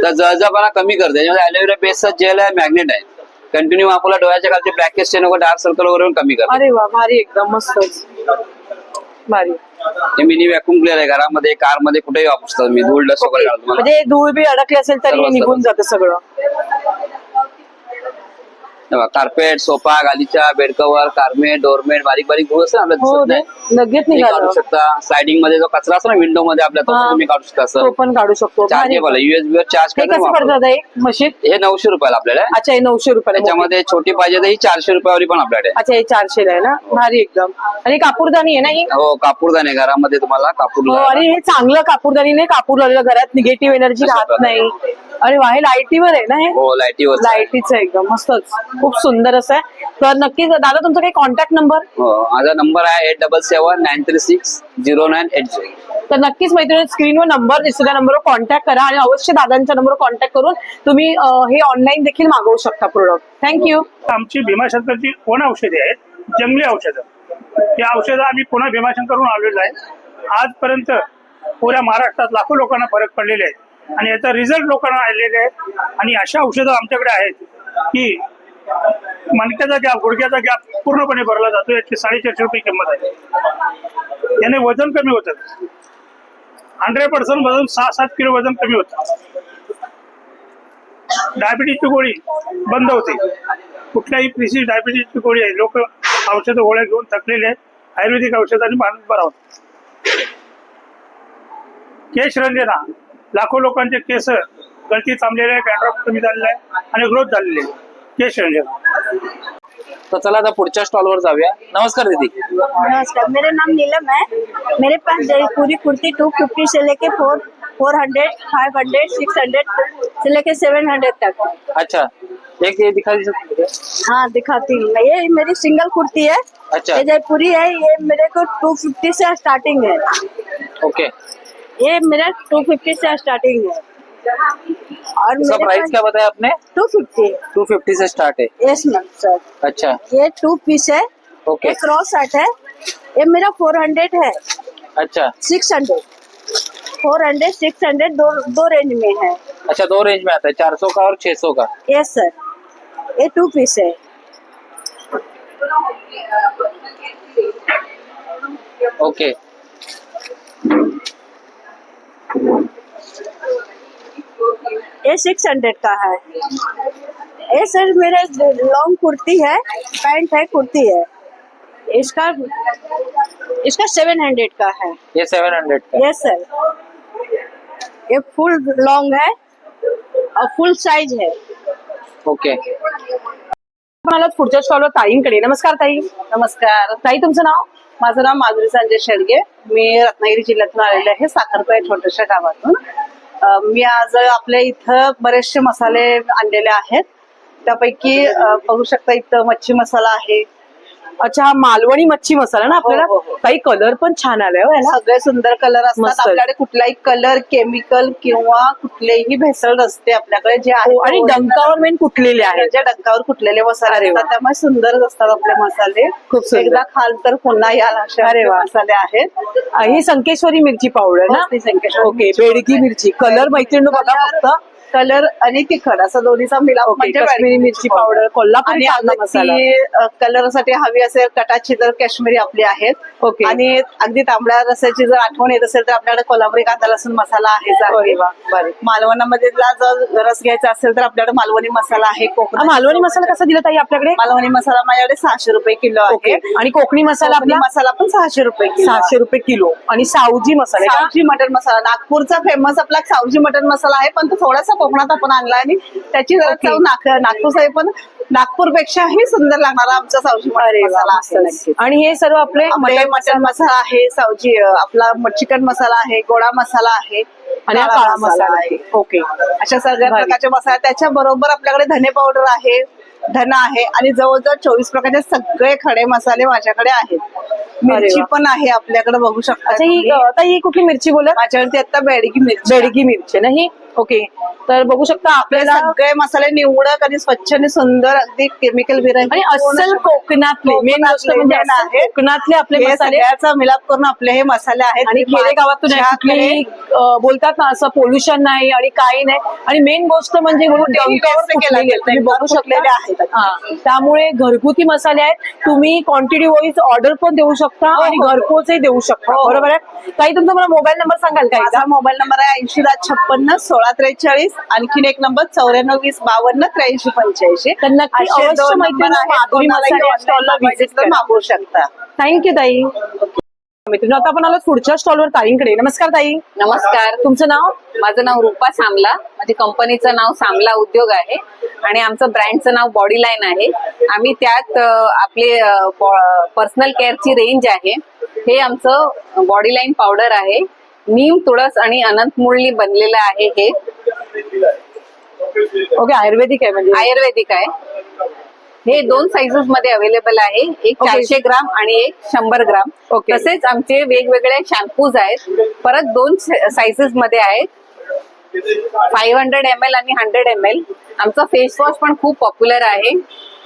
तर जळजळपणा कमी करते. त्याच्यामध्ये ॲलोवेरा बेसचा जेल आहे, मॅग्नेट आहे. कंटिन्यू वापरला डोळ्याच्या खालचे ब्लॅक स्टेन वगैरे, डार्क सर्कल वगैरे पण कमी करते. अरे वा, भारी एकदम मस्तच. भारी. हे मिनी व्हॅक्युम क्लिअर आहे, घरामध्ये कार मध्ये कुठेही वापरू शकता तुम्ही. धूळ डस्ट वगैरे घालतो तुम्हाला. म्हणजे धूळ बी अडकली असेल तरी हे सर्व, निघून जातं सगळं. कार्पेट, सोफा, गालीचा, बेड कव्हर, कारमेट, डोरमेट, बारीक बारीक धूळ असं आपल्याला हो दिसत ते नाही. लगेच तुम्ही निघालं. काढू शकता. स्लायडिंग मध्ये जो कचरा असतो ना विंडो मध्ये आपल्या, तो हा. तुम्ही काढू शकता. तो असं पण काढू शकतो. भारी. चार्जेबल आहे. USB वर चार्ज हे कसं पडतात हे मशीन? हे 900 रुपयाला आपल्याला आहे. अच्छा हे 900 रुपयाला. त्याच्यामध्ये छोटी पाहिजे तर ही 400 रुपयावरी पण आपल्याकडे आहे. अच्छा हे 400 आहे ना. भारी एकदम. आणि कापूरदानी आहे ना ही? हो, कापूरदाने घरामध्ये तुम्हाला कापूर हो आणि हे चांगलं कापूरदानी नाही, कापूर लावलेलं घरात निगेटिव्ह एनर्जी असं राहत प्रकार. नाही. अरे वा, हे लाईटीवर आहे ना हे? हो, लाईटीवर लाईटीचं एकदम मस्तच, खूप सुंदर असं आहे. तर नक्कीच दादा तुमचा काही कॉन्टॅक्ट नंबर? हो, माझा नंबर आहे 8779360980. तर नक्कीच मैत्रिणी स्क्रीनवर नंबर दिसतो, त्या नंबरवर कॉन्टॅक्ट करा आणि अवश्य दादांच्या नंबरवर कॉन्टॅक्ट करून तुम्ही हे ऑनलाईन देखील मागवू शकता प्रोडक्ट. थँक्यू. आमची भीमाशंकरची कोण औषधे आहेत, जंगली औषधं. ते औषधं आम्ही पुन्हा भीमाशंकरहून आलेलो आहे. आजपर्यंत पुऱ्या महाराष्ट्रात लाखो लोकांना फरक पडलेले आहेत आणि याचा रिझल्ट लोकांना आलेले आहेत. आणि अशा औषधं आमच्याकडे आहेत की मणक्याचा गॅप, गुडघ्याचा गॅप पूर्णपणे भरला जातो. याची 450 रुपये किंमत आहे. याने वजन कमी होतं. 100% वजन 6-7 किलो वजन कमी होतं. डायबिटीजची गोळी बंद होते. कुठल्याही प्रिसिस डायबिटीजची गोळी आहे. लोक औषधं गोळ्या घेऊन थकलेले आहेत. आयुर्वेदिक औषधांनी माणूस बरा होतो. केश रंजना, लाखो लोकांचे केस गळती थांबलेले आहे, डॅन्ड्रफ कमी झालेला आहे आणि ग्रोथ झालेली आहे. केश रंजना. तो चला आता पुढच्या स्टॉलवर जाऊया. नमस्कार दीदी. नमस्कार, मेरा नाम नीलम है। मेरे पास जयपुरी कुर्ती 250 से लेके 400, 500, 600 से लेके 700 तक है। अच्छा, एक ये दिखा दीजिए. हाँ दिखाती हूँ मैं। ये मेरी सिंगल कुर्ती है। अच्छा. ये जयपुरी है। ये मेरे को 250 से स्टार्टिंग है। ओके. ये मेरा 250 से स्टार्टिंग है। और इसका मेरे प्राइस पास क्या बताया आपने? 250। 250 से स्टार्ट है. Yes ma'am sir. अच्छा. ये 2 पीस है। ओके. ये क्रॉस सेट है। ये मेरा 400 है। अच्छा. 600, 400, 600 दो रेंज में है। अच्छा, दो रेंज में आता है, 400 का और 600 का. Yes sir. ये 2 पीस है। ओके. ये 600 का है। ये सर मेरे लॉन्ग कुर्ती है, पैंट है, कुर्ती है। इसका 700 का है। ये 700 का. Yes sir. ये फुल लॉन्ग है और फुल साइज है। ओके. मला पुढच्या स्टॉलवर ताईंकडे. नमस्कार ताई. नमस्कार, ताई तुमचं नाव? माझं नाव माधुरी संजय शेडगे. मी रत्नागिरी जिल्ह्यातून आलेले आहे, साखरपे छोट्याशा गावातून. मी आज आपल्या इथं बरेचसे मसाले आणलेले आहेत. त्यापैकी बघू शकता इथं मच्छी मसाला आहे. अच्छा, हा मालवणी मच्छी मसाला ना आपल्याला. हो, हो, हो. काही कलर पण छान आलाय हो याला. सगळे सुंदर कलर असतात मस्त. आपल्याकडे. कुठलाही कलर, केमिकल किंवा कुठलेही भेसळ नसते आपल्याकडे. जे आहे हो, आणि डंकावर मेन कुठलेले आहेत. ज्या डंकावर कुठलेले मसाले अरे वा. असतात, त्यामुळे सुंदरच असतात आपले मसाले. खूप सुंदर. एकदा खाल तर पुन्हा याल असे अरे आपले वा. मसाले आहेत. ही संकेश्वरी मिरची पावडर ना. हो, ती संकेश्वरी ओके, मिरची बेडगी पावडर. मिरची. कलर मैत्रिणी बघा फक्त. कलर आणि तिखट असा दोन्हीचा मिलाप ओके, म्हणजे काश्मीरी बेडगी मिरची पावडर, कोल्हापुरी आणि कांदा मसाला. कलर साठी हवी असेल कटाची तर काश्मीरी आपली आहेत. ओके. आणि अगदी तांबड्या रसाची जर आठवण येत असेल तर आपल्याकडे कोल्हापुरी कांदा लसूण मसाला अरे वा, बरं. मालवणामध्ये जर रस घ्यायचा असेल तर आपल्याकडे मालवणी मसाला आहे. हा, कोकणी मालवणी मसाला कसा दिला ताई आपल्याकडे? मालवणी मसाला माझ्याकडे 600 रुपये किलो ओके. आहे. आणि कोकणी मसाला कोकणी आपला मसाला पण 600 रुपये किलो आहे. 600 रुपये किलो. आणि सावजी मसाला आहे का? सावजी मटन मसाला नागपूरचा फेमस आपला सावजी मटन मसाला आहे, पण तो थोडासा कोकणात आपण आणला आणि त्याची जरा ओके. चव नागपूरचा आहे, पण नागपूरपेक्षाही सुंदर लागणारा आमचा सावजी अरे मटन वा, मसाला मस्त, आहे. नक्कीच. आणि हे सर्व आपले आपले मटन मसाला आहे, सावजी आपला चिकन मसाला आहे, गोडा मसाला आहे आणि हा काळा मसाला आहे. ओके. अशा सगळ्या भारी. प्रकारचे मसाले. त्याच्या बरोबर आपल्याकडे धने पावडर आहे, धना आहे आणि जवळजवळ 24 प्रकारचे सगळे खडे मसाले माझ्याकडे आहेत. मिरची वा. पण आहे आपल्याकडे, बघू शकता अच्छा, ही तुम्ही. ताई ही कुठली मिरची बोलत? माझ्यावरती आता बेडगी मिरची आहे. बेडगी मिरची ना ही. ओके, तर बघू शकता आपले आपल्याला सगळे मसाले निवडक आणि स्वच्छ आणि सुंदर अगदी केमिकल विरहित आणि अस्सल कोकणातले मेन गोष्ट म्हणजे main अस्सल आहे. कोकणातले आपले हे मसाले सगळ्याचा मिलाप करून आपले हे मसाले आहेत आणि खेडेगावातून आहे. कुठली बोलतात ना असं पोल्युशन नाही आणि काही नाही, आणि मेन गोष्ट म्हणजे डंकावर फुटलेले आहेत. तुम्ही बघू शकलेले आहेत. त्यामुळे घरगुती मसाले आहेत. तुम्ही क्वांटिटी वाईज ऑर्डर पण देऊ शकता आणि घरपोचही देऊ शकता. बरोबर आहे ताई, तुमचा मला मोबाईल नंबर सांगाल का? माझा मोबाईल नंबर आहे 8056 आणखीन एक नंबर 9420525385. तर नक्की असे अवश्य दोन मैत्रिणी नंबर आहेत. माधुरी कोणालाही मसाले online स्टॉलला व्हिजिट मागितलं मागवू शकता. थँक्यू ताई. मित्रांनो, आता आपण आलो पुढच्या स्टॉलवर ताईंकडे. नमस्कार ताई. नमस्कार. तुमचं नाव? माझं नाव रूपा सामला. माझ्या कंपनीचं नाव सामला उद्योग आहे आणि आमचं ब्रँडचं नाव बॉडी लाईन आहे. आम्ही त्यात आपले पर्सनल केअरची रेंज आहे. हे आमचं बॉडी लाईन पावडर आहे. नीम, तुळस आणि अनंत मुळनी बनलेलं आहे. हे ओके, आयुर्वेदिक आहे म्हणजे? आयुर्वेदिक आहे. हे 2 साइजेस मध्ये अवेलेबल आहे, एक 400 ग्राम आणि एक 100 ग्राम. ओके. तसेच आमचे वेगवेगळे शॅम्पूज आहेत, परत 2 साइजेस मध्ये आहेत, 500 ml आणि 100 ml. आमचा फेस वॉश पण खूप पॉप्युलर आहे,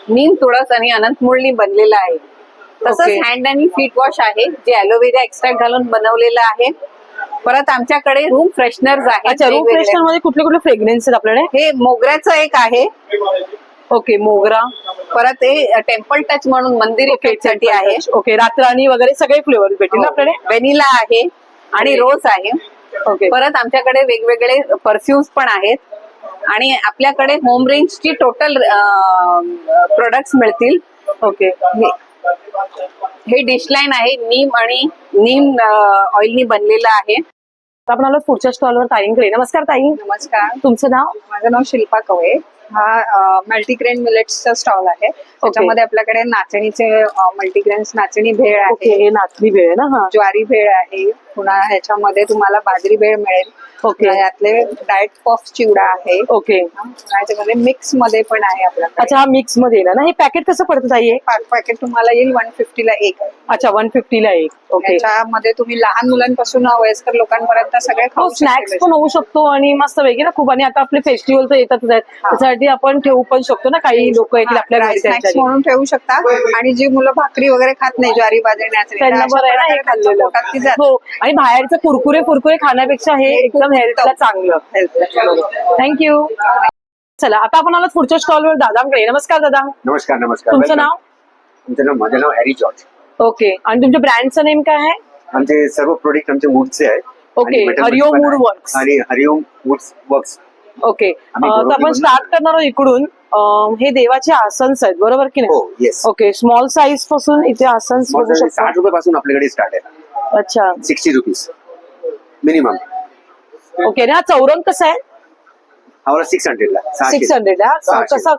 नीम, तुळस आणि अनंत मुळनी बनलेला आहे. तसंच ओके. हँड आणि फीट वॉश आहे, जे ॲलोवेरा एक्स्ट्रॅक्ट घालून बनवलेलं आहे. परत आमच्याकडे रूम फ्रेशनर्स आहेत. अच्छा, रूम वेगवेगळे. फ्रेशनर मध्ये कुठले कुठले फ्रेग्रन्स आहेत आपल्याकडे? हे मोगऱ्याचं एक आहे. ओके, मोगरा. परत हे टेम्पल टच म्हणून मंदिर इफेक्ट साठी आहे. ओके, रातराणी वगैरे सगळे फ्लेवर भेटेल ना आपल्याकडे? व्हॅनिला आहे आणि रोज आहे. ओके. परत आमच्याकडे वेगवेगळे परफ्युम्स पण आहेत आणि आपल्याकडे होम रेंजची टोटल प्रोडक्ट्स मिळतील. ओके. हे डिश लाईन आहे, नीम ऑइलनी बनलेलं आहे. आता आपण आलो पुढच्या स्टॉलवर ताईंकडे. नमस्कार ताई. नमस्कार, तुमचं नाव? माझं नाव शिल्पा कवळे. हा मल्टीग्रेन मिलेट्सचा स्टॉल आहे. त्याच्यामध्ये आपल्याकडे नाचणीचे मल्टीग्रेन्स नाचणी भेळ ओके, आहे, हे नाचणी भेळ आहे ना? हा. ज्वारी भेळ आहे, पुन्हा ह्याच्यामध्ये तुम्हाला बाजरी भेळ मिळेल. ओके. यातले डाएट पफ चिवडा आहे. ओके. ह्याच्यामध्ये मिक्स मध्ये पण आहे आपल्याकडे. अच्छा, हा मिक्स मध्ये येईल ना? हे पॅकेट कसं पडतं ताई? हे पॅकेट तुम्हाला येईल 150 ला एक. अच्छा, 150 ला एक. ओके. याच्यामध्ये तुम्ही लहान मुलांपासून वयस्कर लोकांपर्यंत सगळे हो, खाऊ स्नॅक्स पण होऊ शकतो आणि मस्त वेगळी ना खूप. आणि आता आपले फेस्टिवल तर येतातच आहेत, त्यासाठी आपण ठेवू पण शकतो ना. काही लोक येतील आपल्या घरी, स्नॅक्स त्यांच्या म्हणून ठेवू शकता. आणि जी मुलं भाकरी वगैरे खात नाही, ज्वारी बाजरी नाचणी, तर त्यांना अशा बरं आहे ना हे प्रकारे त्यांच्या खाल्लेलं. पोटात ती जाते. हो, आणि बाहेरचं कुरकुरे खाण्यापेक्षा हे एकदम हेल्थला चांगलं. थँक्यू. चला, आता आपण आलो पुढच्या स्टॉलवर दादांकडे. नमस्कार दादा. नमस्कार. नमस्कार. तुमचं नाव? माझं नाव हॅरी जॉर्ज. ओके, आणि तुमच्या ब्रँडचं नेम काय आहे? आमचे सर्व प्रोडक्ट आमचे वूडचे आहेत. ओके, आणि metal हरिओम पण वूड आहे. वर्क्स. आणि हरिओम वूड्स वर्क्स. ओके, आम्ही तर बरोबर आपण बनवतो. स्टार्ट करणार आहोत इकडून. हे देवाचे आसन्स आहेत, बरोबर की हो, नाही? येस. ओके, स्मॉल साईज पासून इथे आसन्स बघू शकतो. 60 रुपयापासून आपल्याकडे स्टार्ट आहे. अच्छा, 60 रुपीज मिनिमम. ओके. ना चौरंग कसं आहे? आम्हाला 600 ला 600 ला. 600. कसा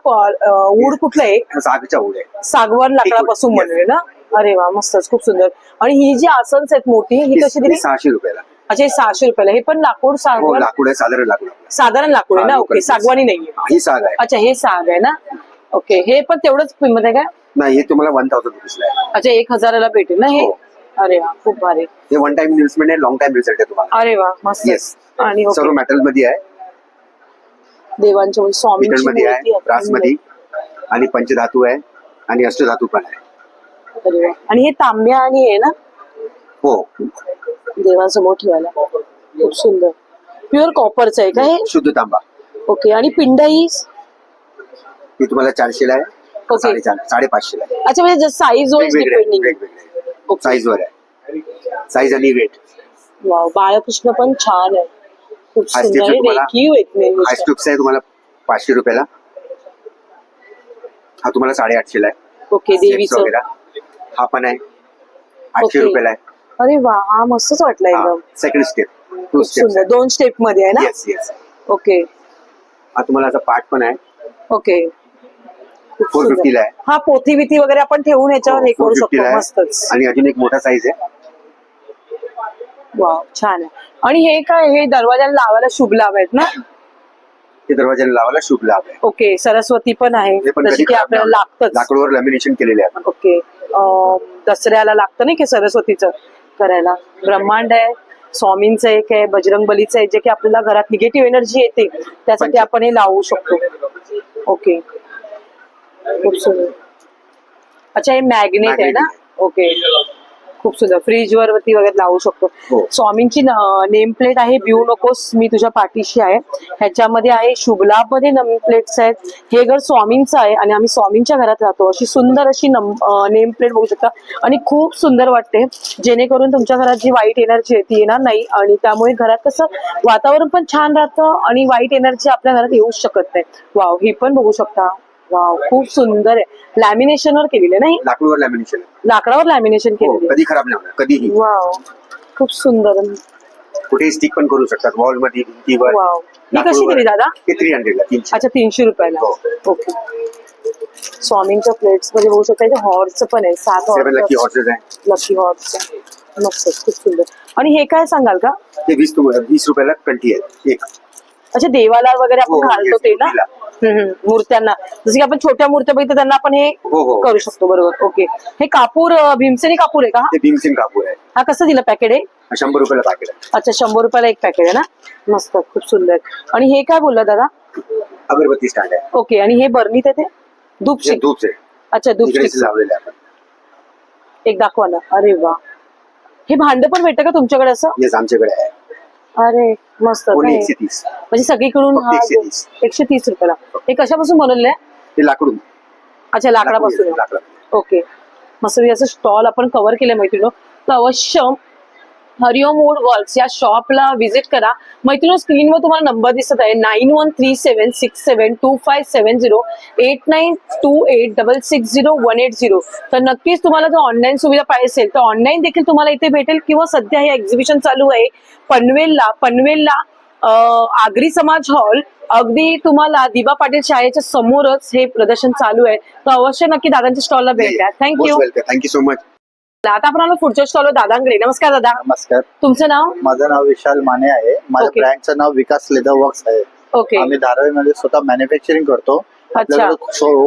वूड कुठलं आहे? सागचा वूड आहे. सागवान लाकडापासून Yes. बनलेलं ना? अरे वा, मस्तच, खूप सुंदर. आणि ही जी आसन्स आहेत मोठी, ही कशी दिली? 600 रुपयाला. अच्छा, हे 600 रुपयाला. हे पण लाकूड हो, सागवान? लाकूड आहे, साधारण लाकूड आहे. साधारण लाकूड आहे ना? हा, ओके, local सागवानी नाहीये. ही साग आहे. अच्छा, हे साग आहे ना? ओके, हे पण तेवढंच किंमत आहे का? नाही, हे तुम्हाला 1000 रुपीजला आहे. अच्छा, 1000 भेटेल ना हे? हो. अरे वा, खूप भारी. हे वन टाइम इन्व्हेस्टमेंट आहे, लॉंग टाइम रिझल्ट आहे तुम्हाला. अरे वा, मस्त. येस. आणि सर्व ओके, मेटल मध्ये आहे, देवांच्या स्वामींची मेटल मध्ये मूर्ती आहे, ब्रास मध्ये आणि पंचधातू आहे आणि अष्टधातू पण आहे. अरे वा. आणि हे तांब्या आणि हे ना हो, देवासमोर ठेवायला खूप सुंदर. प्युअर कॉपरचं आहे का हे? शुद्ध तांबा. ओके, आणि पिंड ही? ही तुम्हाला 400 ला आहे, ओके. 550 ला आहे. अच्छा, म्हणजे साईज वाईज डिपेंडिंग. वेगवेगळे साईज वर आहे, साईज आणि वेट. वाव, बाळकृष्ण पण छान आहे, खूप हा सुंदर स्टेप आहे. तुम्हाला रेखीव आहेत main हा गोष्ट. स्टूप्स आहे तुम्हाला 500 रुपयाला. हा तुम्हाला 850 ला आहे. ओके, Steps देवीचं. वगैरे. हा पण आहे 800 ओके. रुपयाला आहे. अरे वा, हा मस्तच वाटला एकदम. सेकंड स्टेप, 2 खूप स्टेप्स सुंदर, 2 स्टेप मध्ये आहे ना? Yes yes. ओके. हा तुम्हाला असा पार्ट पण आहे, ओके, खूप 450 सुंदर. ला आहे. हा पोथी बिथी वगैरे आपण ठेवून याच्यावर हे करू 450 ला शकतो. आहे. मस्तच. आणि अजून एक मोठा साईज आहे. वाव, छान आहे. आणि हे काय, हे दरवाजाला लावायला शुभ लाभ आहेत ना? ते दरवाजाला लावायला शुभ लाभ आहे. ओके, सरस्वती पण आहे, हे पण जशी कधी की आपल्याला लागतच. लाकडावर लॅमिनेशन केलेले आहे आपण. ओके, दसऱ्याला लागतं नाही की सरस्वतीचं करायला. ब्रह्मांड आहे, स्वामींचं एक आहे, बजरंग बलीचं आहे, जे की आपल्याला घरात निगेटिव्ह एनर्जी येते त्यासाठी आपण हे लावू शकतो. ओके, खूप सुंदर. अच्छा, हे मॅग्नेट आहे ना? ओके, खूप सुंदर. फ्रीज वरती वगैरे लावू शकतो. स्वामींची नेम प्लेट आहे, भिवू नकोस मी तुझ्या पाठीशी आहे. ह्याच्यामध्ये आहे शुभलाभ मध्ये नेम प्लेट्स आहेत. हे घर स्वामींचं आहे आणि आम्ही स्वामींच्या घरात राहतो. अशी सुंदर अशी नेम प्लेट बघू शकता आणि खूप सुंदर वाटते, जेणेकरून तुमच्या घरात जी वाईट एनर्जी आहे ती येणार नाही आणि त्यामुळे घरात कसं वातावरण पण छान राहतं आणि वाईट एनर्जी आपल्या घरात येऊच शकत नाही. वाव, ही पण बघू शकता. वाव, खूप सुंदर आहे. लॅमिनेशन वर केलेलं नाही, लाकूडवर लॅमिनेशन, लाकडावर लॅमिनेशन केलेलं. कधी खराब नाही होणार कधीही. वाव, खूप सुंदर. कुठेही स्टिक पण करू शकतात, वॉल मध्ये, भिंतीवर. वाव, ही कशी दिली दादा? हे 300 ला, 300. अच्छा, 300 रुपयाला. ओके. स्वामींच्या प्लेट्स मध्ये बघू शकता, इथे हॉर्सचं पण आहे. 7 लकी हॉर्स, हॉर्सेस आहे. Lucky horse. मस्त, खूप सुंदर. आणि हे काय सांगाल का? ते 20 रुपयाला 20 आहे एक. अच्छा, देवाला वगैरे हो, आपण घालतो yes, ते ना? मूर्तीला. मूर्त्यांना, जसं की आपण छोट्या मूर्त्या बघितलं त्यांना आपण हे हो. करू शकतो. बरोबर. ओके. हे कापूर भीमसेनी कापूर आहे का? ते भीमसेन कापूर आहे. हा कसं दिलं पॅकेट आहे? 100 रुपयाला पॅकेट आहे. अच्छा, 100 रुपयाला एक पॅकेट आहे ना? मस्त, खूप सुंदर. आणि हे काय बोलला दादा? अगरबत्ती स्टँड आहे. ओके. आणि हे बर्नीत आहे ते धूप हे स्टिक? धूप आहे. अच्छा, धूप इकडेच स्टिक लावलेलं आहे आपण. एक दाखवा ना. अरे वा, हे भांड पण भेटतं का तुमच्याकडे असं? येस, आमच्याकडे आहे. अरे मस्त. ओन्ली काय? 130. म्हणजे सगळीकडून फक्त 130. 130 रुपयाला. हे कशापासून बनवलेलं आहे? ते लाकडून. अच्छा, लाकडापासून. लाकडा. ओके, मस्त. असं स्टॉल आपण कव्हर केलं मैत्रिणी, तर अवश्य हरिओम वूड वर्क्स या शॉपला व्हिजिट करा. मैत्रिणी, स्क्रीनवर तुम्हाला नंबर दिसत आहे 9137672570 8928660180. तर नक्कीच तुम्हाला जर ऑनलाईन सुविधा पाहिजे असेल तर ऑनलाईन देखील तुम्हाला इथे भेटेल, किंवा सध्या हे एक्झिबिशन चालू आहे पनवेलला आगरी समाज हॉल, अगदी तुम्हाला दिबा पाटील शाळेच्या समोरच हे प्रदर्शन चालू आहे. तर अवश्य नक्की दादांच्या स्टॉलला भेट द्या. थँक्यू. Thank you so much. आता आपण आलो पुढच्या स्टॉलवर दादांकडे. नमस्कार दादा. नमस्कार, तुमचं नाव? माझं नाव विशाल माने आहे. माझ्या ओके. ब्रँडचं नाव विकास लेदर वर्क्स आहे. ओके. आम्ही धारावीमध्ये स्वतः मॅन्युफॅक्चरिंग करतो. अच्छा.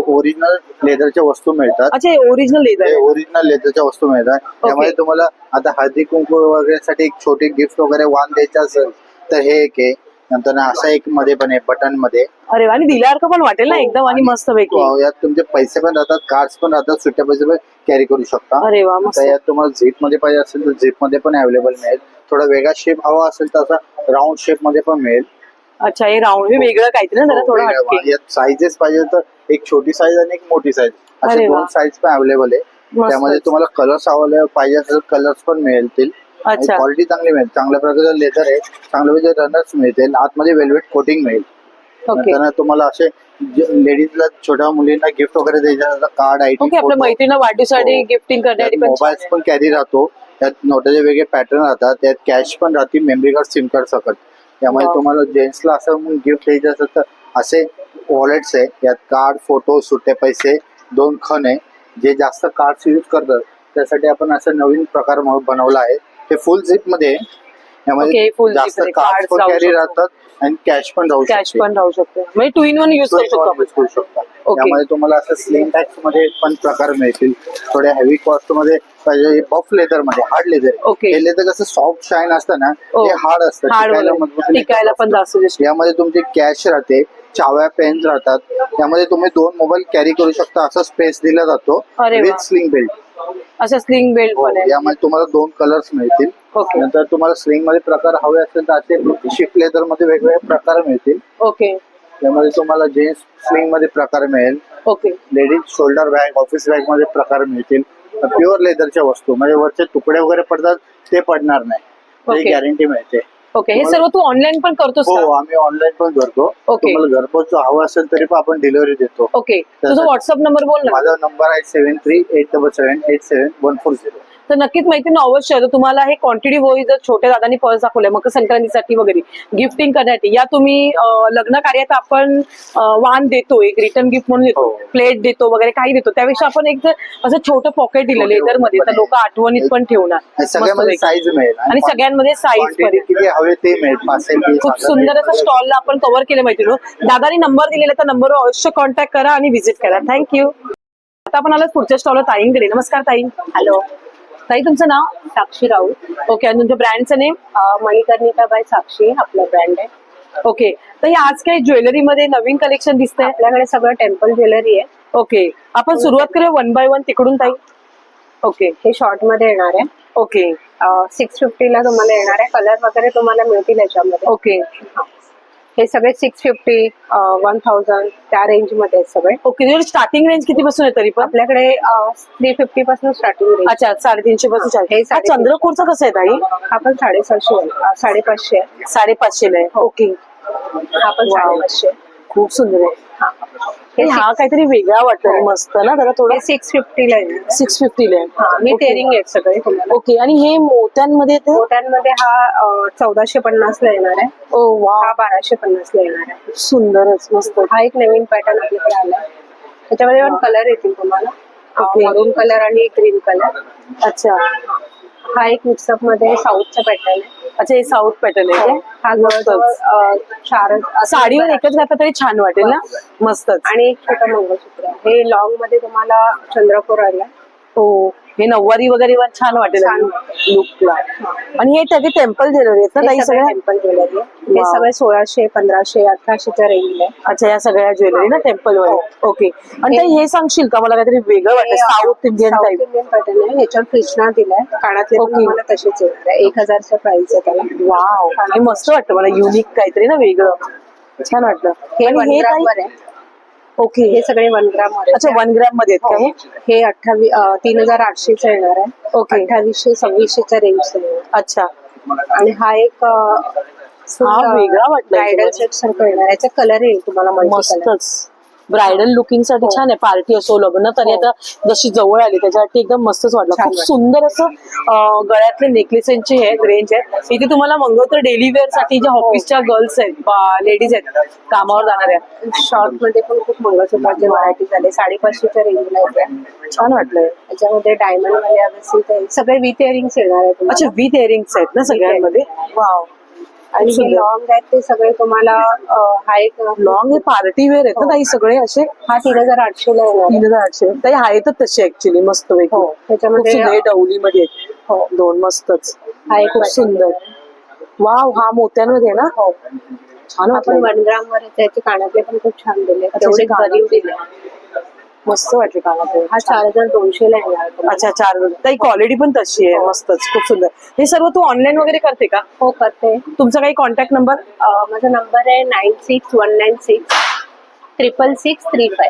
ओरिजिनल लेदरच्या वस्तू मिळतात. अच्छा, ओरिजिनल लेदर. ओरिजिनल लेदरच्या वस्तू मिळतात. त्यामध्ये तुम्हाला आता हळदी कुंकू वगैरे साठी एक छोटी गिफ्ट वगैरे वाण द्यायचं असेल तर हे एक आहे. नंतर असा एक मध्ये पण आहे बटन मध्ये. अरे वा, आणि दिल्यासारखं पण वाटेल ना एकदम, आणि मस्त पैकी. यात तुमचे पैसे पण राहतात, कार्ड्स पण राहतात, सुट्टे पैसे पण कॅरी करू शकता. अरे वा, मस्त. यात तुम्हाला झिप मध्ये पाहिजे असेल तर झिप मध्ये पण अवेलेबल मिळेल. थोडा वेगळा शेप हवा असेल तर असा राऊंड शेप मध्ये पण मिळेल. अच्छा, हे राऊंड हे वेगळं काहीतरी ना जरा थोडं हटके. यात साईजेस पाहिजे तर एक छोटी साईज आणि एक मोठी साईज असे अरे वा. 2 साईज पण अवेलेबल आहे. मस्त. त्यामध्ये तुम्हाला कलर्स अवेलेबल पाहिजे असेल कलर्स पण मिळतील. अच्छा. क्वालिटी चांगली मिळेल. चांगल्या प्रकारचं लेदर आहे, चांगल्या प्रकारचे रनर्स मिळतील. आतमध्ये वेल्वेट कोटिंग मिळेल. ओके. नंतर तुम्हाला असे लेडीजला छोट्या मुलींना गिफ्ट वगैरे द्यायचं कार्ड आयडी ओके, आपल्या मैत्रिणींना वाढदिवसासाठी गिफ्टिंग करण्यासाठी पण मोबाईल पण कॅरी राहतो. त्यात नोटाचे वेगळे पॅटर्न राहतात. त्यात कॅश पण राहते, मेमरी कार्ड, सिम कार्ड सकट. त्यामुळे Wow. तुम्हाला जेंट्सला असं गिफ्ट द्यायचं असेल तर असे वॉलेट्स आहे. यात कार्ड, फोटो, सुट्टे पैसे, 2 खण आहे. जे जास्त कार्ड्स यूज करतात त्यासाठी आपण असं नवीन प्रकार बनवला आहे. ते फुल झिप मध्ये आहे. यामध्ये Okay, full zip जास्त मध्ये कार्ड cards पण राहू कॅरी शकतात. राहतात आणि कॅश पण राहू कॅश शकते. पण राहू शकतो. म्हणजे 2 in 1 यूज करू शकतो आपण. यूज करू शकता. Okay. त्यामध्ये तुम्हाला असं स्लिंग बॅग्स मध्ये पण प्रकार मिळतील. थोड्या हेवी कॉस्ट मध्ये पाहिजे बफ लेदर मध्ये, हार्ड लेदर. Okay. हे लेदर कसं सॉफ्ट शाईन असतं ना, Oh. ते हार्ड असतं. Hard टिकायला वगैरे. मजबूत नाही. टिकायला पण जास्त दिसतं. यामध्ये तुमची कॅश राहते, चाव्या, पेन्स राहतात. त्यामध्ये तुम्ही 2 मोबाईल कॅरी करू शकता. असा स्पेस दिला जातो अरे वा. With sling belt. असं स्लिंग बेल्ट पण आहे. यामध्ये तुम्हाला 2 कलर्स मिळतील. ओके. नंतर तुम्हाला स्लिंग मध्ये प्रकार हवे असेल तर असे शिफ्ट लेदर मध्ये वेगवेगळे प्रकार मिळतील. ओके. त्यामध्ये तुम्हाला जेंट्स स्लिंग मध्ये प्रकार मिळेल. Okay. Ladies shoulder bag, office bag मध्ये प्रकार मिळतील. प्युअर लेदरच्या वस्तू म्हणजे वरचे तुकडे वगैरे पडतात ते पडणार नाही, Okay. गॅरंटी मिळते. ओके. हे सर्व तू ऑनलाईन पण करतोस हो, का? आम्ही ऑनलाईन पण करतो. Okay. तुम्हाला घरपोच हवं असेल तरी पण आपण डिलिव्हरी देतो. ओके. तुझा व्हॉट्सअप नंबर बोल ना. माझा नंबर आहे 7387787140. तर नक्कीच माहिती ना अवश्य. तर तुम्हाला हे क्वांटिटी होईल, जर छोट्या दादांनी पर्स दाखवले मकर संक्रांतीसाठी वगैरे गिफ्टिंग करण्यासाठी, या तुम्ही लग्न कार्यात आपण वाण देतो, एक रिटर्न गिफ्ट म्हणून देतो, हो. प्लेट देतो वगैरे काही देतो, त्यापेक्षा आपण एक जर असं छोटं पॉकेट दिलं छोटे लेदर मध्ये तर लोक आठवणीत पण ठेवणार. आणि सगळ्यामध्ये मस्तपैकी. साईज मिळेल आणि सगळ्यांमध्ये साईज पण quantity किती हवे ते मिळेल. 500 piece, खूप 1000 सुंदर piece. असं स्टॉलला आपण कव्हर केलं माहिती. दादानी नंबर दिलेला, तर नंबरवर अवश्य कॉन्टॅक्ट करा आणि व्हिजिट करा. थँक्यू. आता आपण आलो पुढच्या स्टॉलवर ताईंकडे. नमस्कार ताई. हॅलो, ताई, तुमचं नाव? साक्षी राऊत. ओके, आणि तुमच्या ब्रँडचं नेम? मणिकर्णिका बाय साक्षी आपला ब्रँड आहे. ओके, तर आज काही ज्वेलरी मध्ये नवीन कलेक्शन दिसतंय? आपल्याकडे सगळं टेम्पल ज्वेलरी आहे. ओके, आपण सुरुवात करूया 1 बाय 1 तिकडून ताई. ओके हे शॉर्ट मध्ये येणार आहे. ओके 650 ला तुम्हाला येणार आहे. कलर वगैरे तुम्हाला मिळतील याच्यामध्ये. ओके हे सगळे 650, 1000 त्या रेंज मध्ये आहेत सगळे. ओके, स्टार्टिंग रेंज किती पासून आहे तरी पण? आपल्याकडे 350 पासून स्टार्टिंग रेंज. अच्छा, 350 पासून चालू. हे हा चंद्रकोरचा कसं आहे ताई? आपण 750, 550 आहे. 550 ला आहे. ओके, हा पण 550. खूप सुंदर आहे. हा काहीतरी वेगळा वाटतो, मस्त ना जरा थोडं. 650 ला आहे. 650 ला आहे. हे टेरिंग आहेत सगळे तुम्हाला. ओके, आणि हे मोत्यांमध्ये येते? मोत्यांमध्ये हा 1450 ला येणार आहे. ओ वा, हा 1250 ला येणार आहे. सुंदरच, मस्त. हा एक नवीन पॅटर्न आपल्याकडे आलाय. त्याच्यामध्ये पण कलर येतील तुम्हाला. मरून कलर आणि ग्रीन कलर. अच्छा, हा एक मिक्सअप मध्ये साऊथचा पॅटर्न आहे. अच्छा, हे साऊथ पॅटर्न आहे का? हा जवळजवळ 4 साडीवर एकच घातला तरी छान वाटेल ना, मस्तच. आणि एक छोटं मंगळसूत्र. हे लॉंग मध्ये तुम्हाला चंद्रकोर आला. हो, हे नऊवारी वगैरे वर छान वाटेल लुकला. आणि हे त्याचे टेम्पल ज्वेलरी आहेत ना ताई सगळ्या? Temple jewellery. हे सगळे 1600, 1500, 1800च्या रेंज आहे. अच्छा, या सगळ्या ज्वेलरी ना टेम्पल वर. ओके, आणि ताई हे सांगशील का मला काहीतरी वेगळं वाटतं, south Indian type? Indian pattern आहे. ह्याच्यावर कृष्णा दिलाय. कानातले पण तुम्हाला तसेच येणार आहे. 1000चा प्राइस आहे त्याला. वाव, हे मस्त वाटतं मला, युनिक काहीतरी ना वेगळं, छान वाटलं. हे आणि 1 हे ग्राम ताई? वर आहे. ओके, हे सगळे 1 ग्राम वर अच्छा, 1 ग्राम मध्ये आहेत का हे? हे 3800चा येणार आहे. ओके, 2800, 2600च्या रेंज. अच्छा. आणि हा एक वेगळा वाटला, ब्रायडल सेट सारखं येणार. याचा कलर येईल तुम्हाला मल्टी कलर. मस्तच. ब्रायडल लुकिंग साठी छान आहे. पार्टी असो, लग्न, तरी आता जशी जवळ आली त्याच्यासाठी एकदम मस्तच वाटलं. खूप सुंदर असं गळ्यातले नेकलेसेसचे रेंज आहे. इथे तुम्हाला मंगळसूत्र डेली वेअर साठी ज्या ऑफिसच्या गर्ल्स आहेत, लेडीज आहेत कामावर जाणाऱ्या, शॉर्ट मध्ये पण खूप मंगळसूत्राचे व्हरायटी झाले. 550च्या रेंजला येते. छान वाटलंय. त्याच्यामध्ये डायमंड वाले असे सगळे विथ इयरिंग्स येणार आहेत. अच्छा, विथ इयरिंग्स आहेत ना सगळ्यांमध्ये? वाव. आणि लॉंग आहेत ते सगळे तुम्हाला हा एक लॉंग हे पार्टी वेअर आहेत ना ताई सगळे असे? हा 3800 ला येणार. 3800 ताई आहेत तसे ऍक्च्युली, मस्त वेगळे. हो, त्याच्यामध्ये डवली मध्ये आहेत. हो, 2 मस्तच. हा एक खूप सुंदर. वाव, हा मोत्यांमध्ये ना? हो, छान वाटलं. 1 ग्राम वर त्याचे कानातले पण खूप छान दिले. तेवढे गरीब दिले. मस्त वाटले कानातले. हा 4200 ला येणार. अच्छा, 4. ताई क्वालिटी पण तशी आहे, मस्तच, खूप सुंदर. हे सर्व तू ऑनलाईन वगैरे करते का? हो, करते. तुमचा काही कॉन्टॅक्ट नंबर? माझा नंबर आहे 9619636635.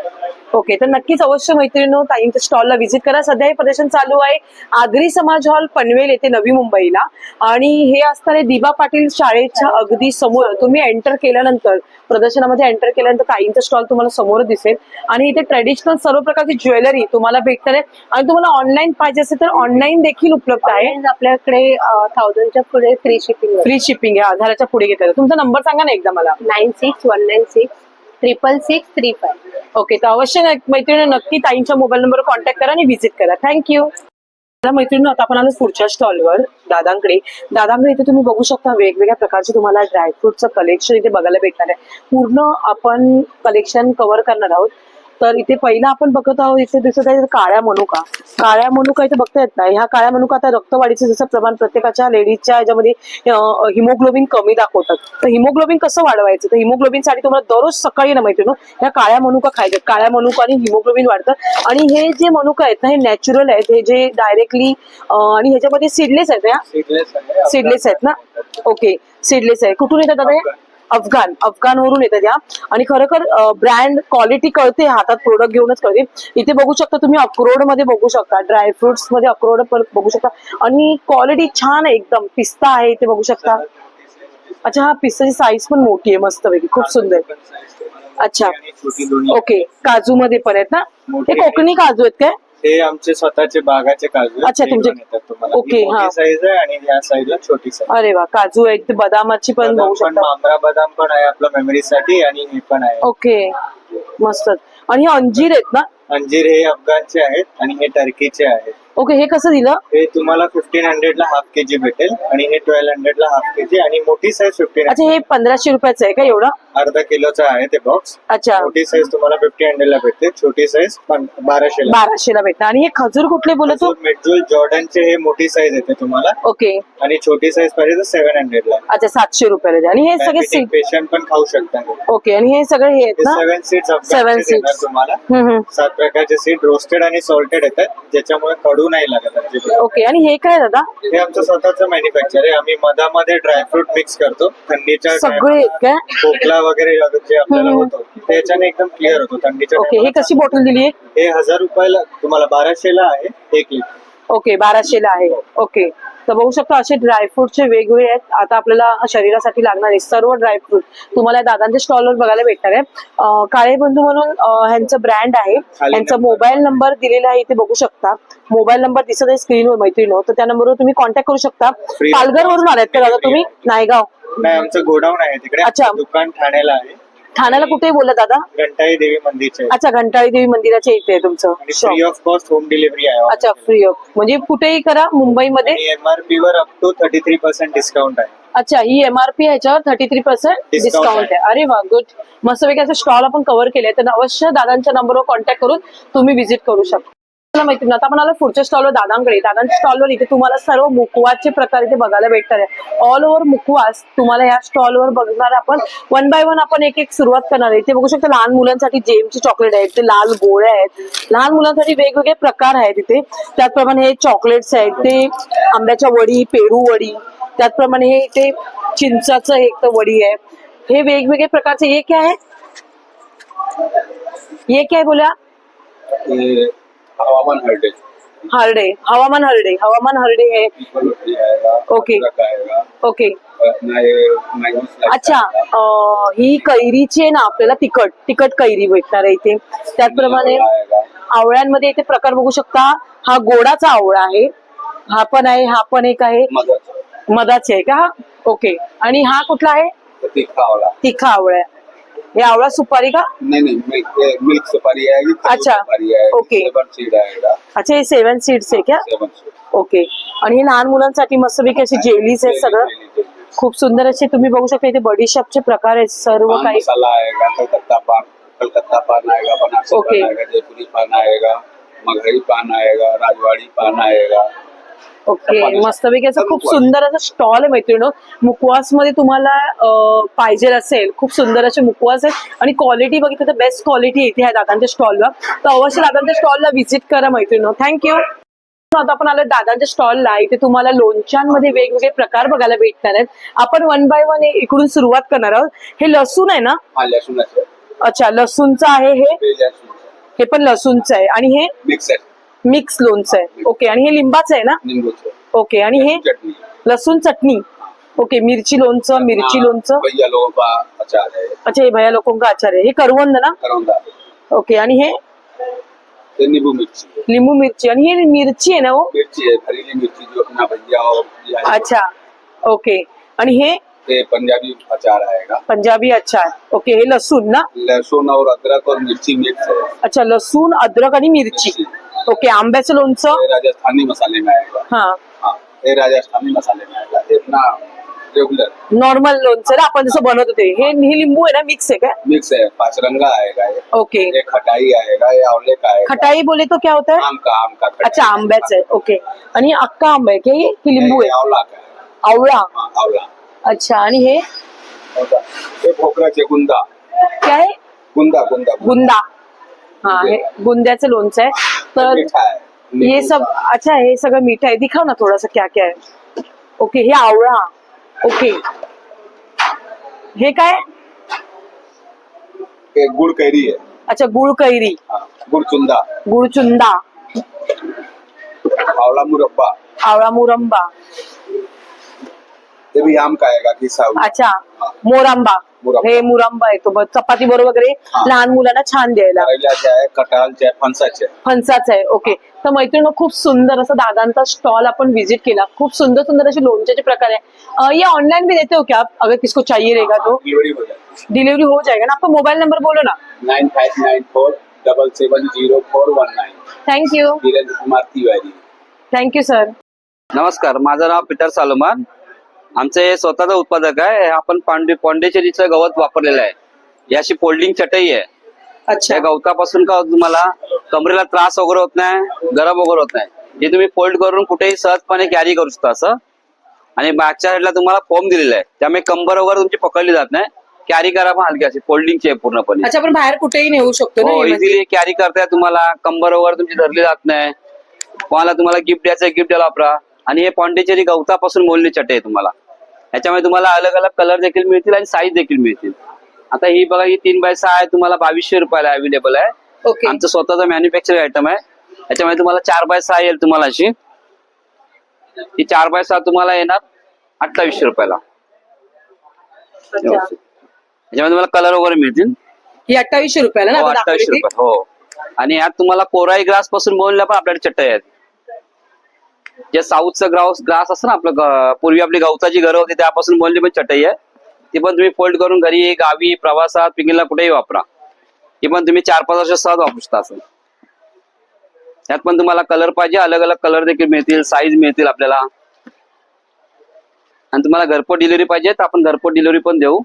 ओके, तर नक्कीच अवश्य मैत्रिणींनो ताईंच्या स्टॉलला व्हिजिट करा. सध्या हे प्रदर्शन चालू आहे आगरी समाज हॉल पनवेल येथे नवी मुंबईला, आणि हे असणारे दिबा पाटील शाळेच्या अगदी समोर. तुम्ही एंटर केल्यानंतर, प्रदर्शनामध्ये एंटर केल्यानंतर ताईंचा स्टॉल तुम्हाला समोर दिसेल. आणि इथे ट्रेडिशनल सर्व प्रकारची ज्वेलरी तुम्हाला भेटणार आहे. आणि तुम्हाला ऑनलाईन पाहिजे असेल तर ऑनलाईन देखील उपलब्ध आहे. आपल्याकडे 1000च्या पुढे फ्री शिपिंग. फ्री शिपिंग आहे, आधाराच्या पुढे घेतलं. तुमचा नंबर सांगा ना एकदा मला. 9619636635. ओके, तर अवश्य मैत्रिणी नक्की ताईंच्या मोबाईल नंबर कॉन्टॅक्ट करा आणि व्हिजिट करा. थँक्यू. मैत्रिणी, आता आपण आलो पुढच्या स्टॉलवर, दादांकडे. इथे तुम्ही बघू शकता वेगवेगळ्या प्रकारचे तुम्हाला ड्रायफ्रुटचं कलेक्शन इथे बघायला भेटणार आहे. पूर्ण आपण कलेक्शन कव्हर करणार आहोत. तर इथे पहिला आपण बघत आहोत, इथे दिसत आहे काळ्या मनुका. काळ्या मनुका इथे बघता येत नाही. ह्या काळ्या मनुका आता रक्तवाढीचं जसं प्रमाण प्रत्येकाच्या लेडीजच्या ह्याच्यामध्ये हिमोग्लोबिन कमी दाखवतात. तर हिमोग्लोबिन कसं वाढवायचं? तर हिमोग्लोबिनसाठी तुम्हाला दररोज सकाळी ना मैत्रिणी ह्या काळ्या मनुका खायच्या. काळ्या मनुका आणि हिमोग्लोबिन वाढतं. आणि हे जे मनुका आहेत ना, हे नॅचरल आहेत, हे जे डायरेक्टली, आणि ह्याच्यामध्ये सीडलेस आहेत. या सीडलेस आहेत ना? ओके, सीडलेस आहे. कुठून येतात दादा? अफगाणवरून येतात या. आणि खरोखर ब्रँड क्वालिटी कळते, हातात प्रोडक्ट घेऊनच कळते. इथे बघू शकता तुम्ही, अक्रोड मध्ये बघू शकता, ड्रायफ्रुट्स मध्ये अक्रोड बघू शकता. आणि क्वालिटी छान आहे एकदम. पिस्ता आहे इथे बघू शकता. अच्छा, हा पिस्ताची साईज पण मोठी आहे, मस्त पैकी, खूप सुंदर. अच्छा, ओके, काजू मध्ये पण आहेत ना? हे कोकणी काजू आहेत काय? हे आमचे स्वतःचे बागाचे काजू. अच्छा, तुमचे. ओके, हा साईज आहे आणि ह्या साईजला छोटी साईज. अरे वा, काजू आहे, बदामाची पण बघू शकता. मामरा बदाम पण आहे आपल्या मेमरीसाठी, आणि हे पण आहे. ओके, मस्त. आणि हे अंजीर आहेत ना? अंजीर हे अफगाणचे आहेत आणि हे टर्कीचे आहेत. ओके, हे कसं दिलं? हे तुम्हाला 1500 ला हाफ केजी भेटेल, आणि हे 1200 ला हाफ केजी, आणि मोठी साईज 1500. अच्छा, हे 1500 रुपयाचं आहे का एवढं? अर्धा किलोचा आहे ते बॉक्स. अच्छा मोठी साईज तुम्हाला 1500 ला भेटते, छोटी साईज 1200 ला. 1200 भेटणार. आणि हे खजूर कुठले बोलत हो? मिडजूल जॉर्डनचे हे मोठी साईज येते तुम्हाला, ओके. आणि छोटी साईज पाहिजे तर 700 ला. अच्छा 700 रुपयाला. आणि हे सगळे सीड. पेशंट पण खाऊ शकतात. ओके. आणि हे सगळे हे आहेत ना 7 सीड्स 7 देणार तुम्हाला. 7 प्रकारचे सीड रोस्टेड आणि सॉल्टेड येतात, ज्याच्यामुळे कडू नाही लागत अजिबात. ओके. आणि हे काय दादा? हे आमचं स्वतःचं मॅन्युफॅक्चर आहे. आम्ही मधामध्ये ड्रायफ्रूट मिक्स करतो. थंडीच्या सगळे आहेत काय? खोकला वगैरे जे आपल्याला होतो त्याच्याने एकदम क्लिअर होतो थंडीच्या ओके. हे कशी बॉटल दिली आहे? हे 1000 रुपयाला तुम्हाला 1200 ला आहे 1 लिटर. ओके 1200 ला आहे. ओके. तर बघू शकता असे ड्रायफ्रूटचे वेगवेगळे आहेत. आता आपल्याला शरीरासाठी लागणारे सर्व ड्रायफ्रूट तुम्हाला दादांच्या स्टॉलवर बघायला भेटणार आहे. काळे बंधू म्हणून ह्यांचं ब्रँड आहे. ह्यांचा मोबाईल नंबर दिलेला आहे, इथे बघू शकता. मोबाईल नंबर दिसत आहे स्क्रीनवर मैत्रिणी, तर त्या नंबरवर तुम्ही कॉन्टॅक्ट करू शकता. पालघरवरून आलात का दादा तुम्ही? नायगाव. नाही, आमचं गोडाऊन आहे तिकडे. अच्छा. दुकान ठाण्याला आहे. ठाण्याला कुठे बोलला दादा? घंटाळी देवी मंदिरचे. अच्छा घंटाळी देवी मंदिराच्या इथे आहे तुमचं free of cost home delivery आहे. अच्छा फ्री ऑफ म्हणजे कुठेही करा मुंबईमध्ये. MRP वर अप टू 33% डिस्काउंट आहे. अच्छा ही MRP ह्याच्यावर 33% डिस्काउंट आहे. अरे वा गुड. मस्त पैकी स्टॉल आपण कव्हर केले, तर अवश्य दादांच्या नंबरवर कॉन्टॅक्ट करून तुम्ही व्हिजिट करू शकता. माहिती आता आपण आलो पुढच्या स्टॉलवर दादांकडे. दादांच्या स्टॉलवर इथे तुम्हाला सर्व मुखवासचे प्रकार इथे बघायला भेटणार आहे. ऑल ओव्हर मुखवास तुम्हाला या स्टॉलवर बघणार. आपण 1 बाय 1 आपण एक सुरुवात करणार आहे. इथे बघू शकता लहान मुलांसाठी जेमची चॉकलेट आहेत, ते लाल गोळ्या आहेत. लहान मुलांसाठी वेगवेगळे प्रकार आहेत इथे. त्याचप्रमाणे हे चॉकलेट्स आहेत, ते आंब्याच्या वडी, पेरू वडी. त्याचप्रमाणे हे इथे चिंचाचं एक तर वडी आहे. हे वेगवेगळे प्रकारचे. हे काय आहे? हे काय बोला? हवामान हरडे. हरडे हवामान हरडे. हवामान हरडे आहे. Okay okay. अच्छा ही कैरीची आहे ना, आपल्याला तिखट तिखट कैरी भेटणार आहे इथे. त्याचप्रमाणे आवळ्यांमध्ये इथे प्रकार बघू शकता. हा गोडाचा आवळा आहे, हा पण आहे, हा पण एक आहे मधाचे आहे का? ओके. आणि हा कुठला आहे? तिखा आवळा. हे आवळा सुपारी का? नाही मिल्क सुपारी आहे. अच्छा ओके. अच्छा हे 7 सीड्स आहे क्या? ओके. आणि हे लहान मुलांसाठी मस्तपैकी अशी जेलीज आहेत. सगळं खूप सुंदर असे तुम्ही बघू शकता. इथे बडीशॉपचे प्रकार आहेत सर्व काही. कलकत्ता पान आएगा, बनारसी ओके. पान आएगा, जयपुरी पान आएगा, मगहरी पान आएगा, राजवाड़ी पान आएगा. ओके. मस्तपैकी असं खूप सुंदर असं स्टॉल आहे मैत्रिणी. मुखवास मध्ये तुम्हाला पाहिजे असेल खूप सुंदर असे मुखवास आहेत. आणि क्वालिटी बघितलं तर बेस्ट क्वालिटी इथे आहे दादांच्या स्टॉलला. तर अवश्य दादांच्या स्टॉलला व्हिजिट करा मैत्रिणी. थँक्यू. आता आपण आलो दादांच्या स्टॉलला. इथे तुम्हाला लोणच्यांमध्ये वेगवेगळे प्रकार बघायला भेटणार आहेत. आपण 1 बाय 1 इकडून सुरुवात करणार आहोत. हे लसूण आहे ना? अच्छा लसूणचं आहे हे पण लसूणचं आहे. आणि हे मिक्स लोणचं आहे. ओके. आणि हे लिंबाचं आहे ना? ओके. आणि हे लसूण चटणी. ओके. मिरची लोणचं, मिरची लोणचं. अच्छा हे भैया लोकों का आचार आहे. हे करवंद ना? ओके. आणि हे नींबू मिर्ची. लिंबू मिरची. आणि हे मिरची आहे ना? हो मिर्ची है, भरीली मिर्ची जो अपना भैया. अच्छा ओके. आणि हे पंजाबी अचार आएगा. पंजाबी अचार. ओके. हे लसूण ना? लहसुन और अदरक और मिर्ची मिक्स है. अच्छा लसूण अद्रक आणि मिरची. ओके. आंब्याचं लोणचं. राजस्थानी मसाले में आएगा. हा ये राजस्थानी मसाले में आएगा. इतना रेगुलर नॉर्मल लोणचं ना आपण जसं बनवत होते. हे लिंबू आहे ना? मिक्स आहे का? मिक्स है. पाचरंगा आएगा ये. ओके. ये खटाई आएगा, ये आंवले का आएगा. खटाई बोले तो क्या होता है? आम का अच्छा आंब्याचं आहे. ओके. आणि अक्का आंबा आहे की लिंबू आहे? आवला का है. आवळा. आवला. अच्छा. आणि हे भोकराचे गुंदा. काय आहे? गुंदा. गुंदा. हा हे गुंद्याचं लोणचं आहे. तर मीठा है. हे सब अच्छा हे सगळं मीठ आहे. दिखाव ना थोडस क्या क्या आहे. ओके. हे आवळा. ओके. हे काय? गुड़ कैरी है. अच्छा गुळ कैरी. गुड़चुंदा. गुळचुंदा. आवला मुरब्बा. आवळा मुरंबा. ये भी आम का आएगा किसा. अच्छा मोरंबा. हे मुरंबा आहे तो चपाती बरोबर वगैरे लहान मुलांना छान द्यायला. कटालचे फणसाचं आहे. ओके. तर मैत्रिणी खूप सुंदर असं दादांचा स्टॉल आपण विजिट केला. खूप सुंदर सुंदर असे लोणच्याचे प्रकार है. ये ऑनलाइन भी देते हो क्या आप? अगर किसको चाहिए रहेगा तो डिलीवरी हो जाएगा ना? आपका मोबाइल नंबर बोलो ना. 9594770419. Thank you. Virendra Kumar Tiwari. Thank you sir. नमस्कार, माझं नाव पीटर सालोमान. आमचे स्वतःचं उत्पादक आहे. आपण पॉंडिचेरीचं गवत वापरलेलं आहे. ही अशी फोल्डिंग चटई आहे. अच्छा त्या गवतापासून का तुम्हाला कमरेला त्रास वगैरे होत नाही, गरम वगैरे होत नाही. हे तुम्ही फोल्ड करून कुठेही सहजपणे कॅरी करू शकता असं. आणि मागच्या साईडला तुम्हाला फोम दिलेला आहे, त्यामुळे कंबर वगैरे तुमची पकडली जात नाही. कॅरी करा पण हलकी अशी फोल्डिंगची आहे पूर्णपणे. अच्छा आपण बाहेर कुठेही नेऊ शकतो ना हो, हे म्हणजे? इझिली कॅरी करताय. तुम्हाला कंबर वगैरे तुमची धरली जात नाही. कोणाला तुम्हाला गिफ्ट द्यायचं गिफ्ट द्यायला वापरा. आणि हे पॉंडिचेरी गवतापासून मोडली चटई आहे तुम्हाला. याच्यामध्ये तुम्हाला अलग अलग कलर देखील मिळतील आणि साईज देखील मिळतील. आता ही बघा, ही 3x6 आहे, तुम्हाला 2200 रुपयाला अवेलेबल आहे. ओके आमचं स्वतःचं मॅन्युफॅक्चरिंग आयटम आहे. याच्यामध्ये तुम्हाला 4x6 येईल तुम्हाला अशी. ही 4x6 तुम्हाला येणार 2800 रुपयाला. याच्यामध्ये तुम्हाला कलर वगैरे मिळतील. ही 2800 रुपयाला ना हो, आता 2800 दाखवली ती? रुपये. हो. आणि यात तुम्हाला कोराई ग्रास पासून बनवलेल्या पण आपल्याकडे चटई आहेत. जे साऊथचं ग्रास असतं ना आपलं, पूर्वी आपली गवताची घरं होती त्यापासून बनवली पण चटई आहे. ती पण तुम्ही फोल्ड करून घरी, गावी, प्रवासात, पिकनिकला कुठेही वापरा. ती पण तुम्ही 4-5 वर्ष सहज वापरू शकता असं. यात पण तुम्हाला कलर पाहिजे, अलग अलग कलर देखील मिळतील, साईज मिळतील आपल्याला. आणि तुम्हाला घरपोच डिलिव्हरी पाहिजे तर आपण घरपोच डिलिव्हरी पण देऊ.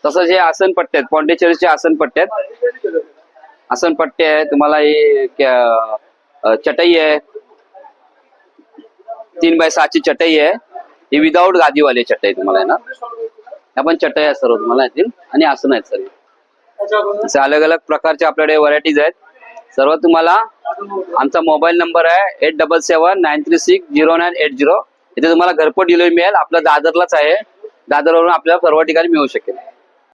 तसंच हे आसनपट्टे आहेत, पॉंडिचेरीचे आसनपट्टे आहेत. आसनपट्टे आहे तुम्हाला. हे चटई आहे, 3x6 ची चटई आहे. ही विदाऊट गादीवाली चटई तुम्हाला येणार. आपण चटई आहे सर्व तुम्हाला येतील आणि आसन आहेत सर्व. असे अलग अलग प्रकारचे आपल्याकडे व्हरायटीज आहेत. सर्व तुम्हाला आमचा मोबाईल नंबर आहे 8779360980. इथे तुम्हाला घरपोच डिलिव्हरी मिळेल. आपलं दादरलाच आहे. दादरवरून आपल्याला सर्व ठिकाणी मिळू शकेल.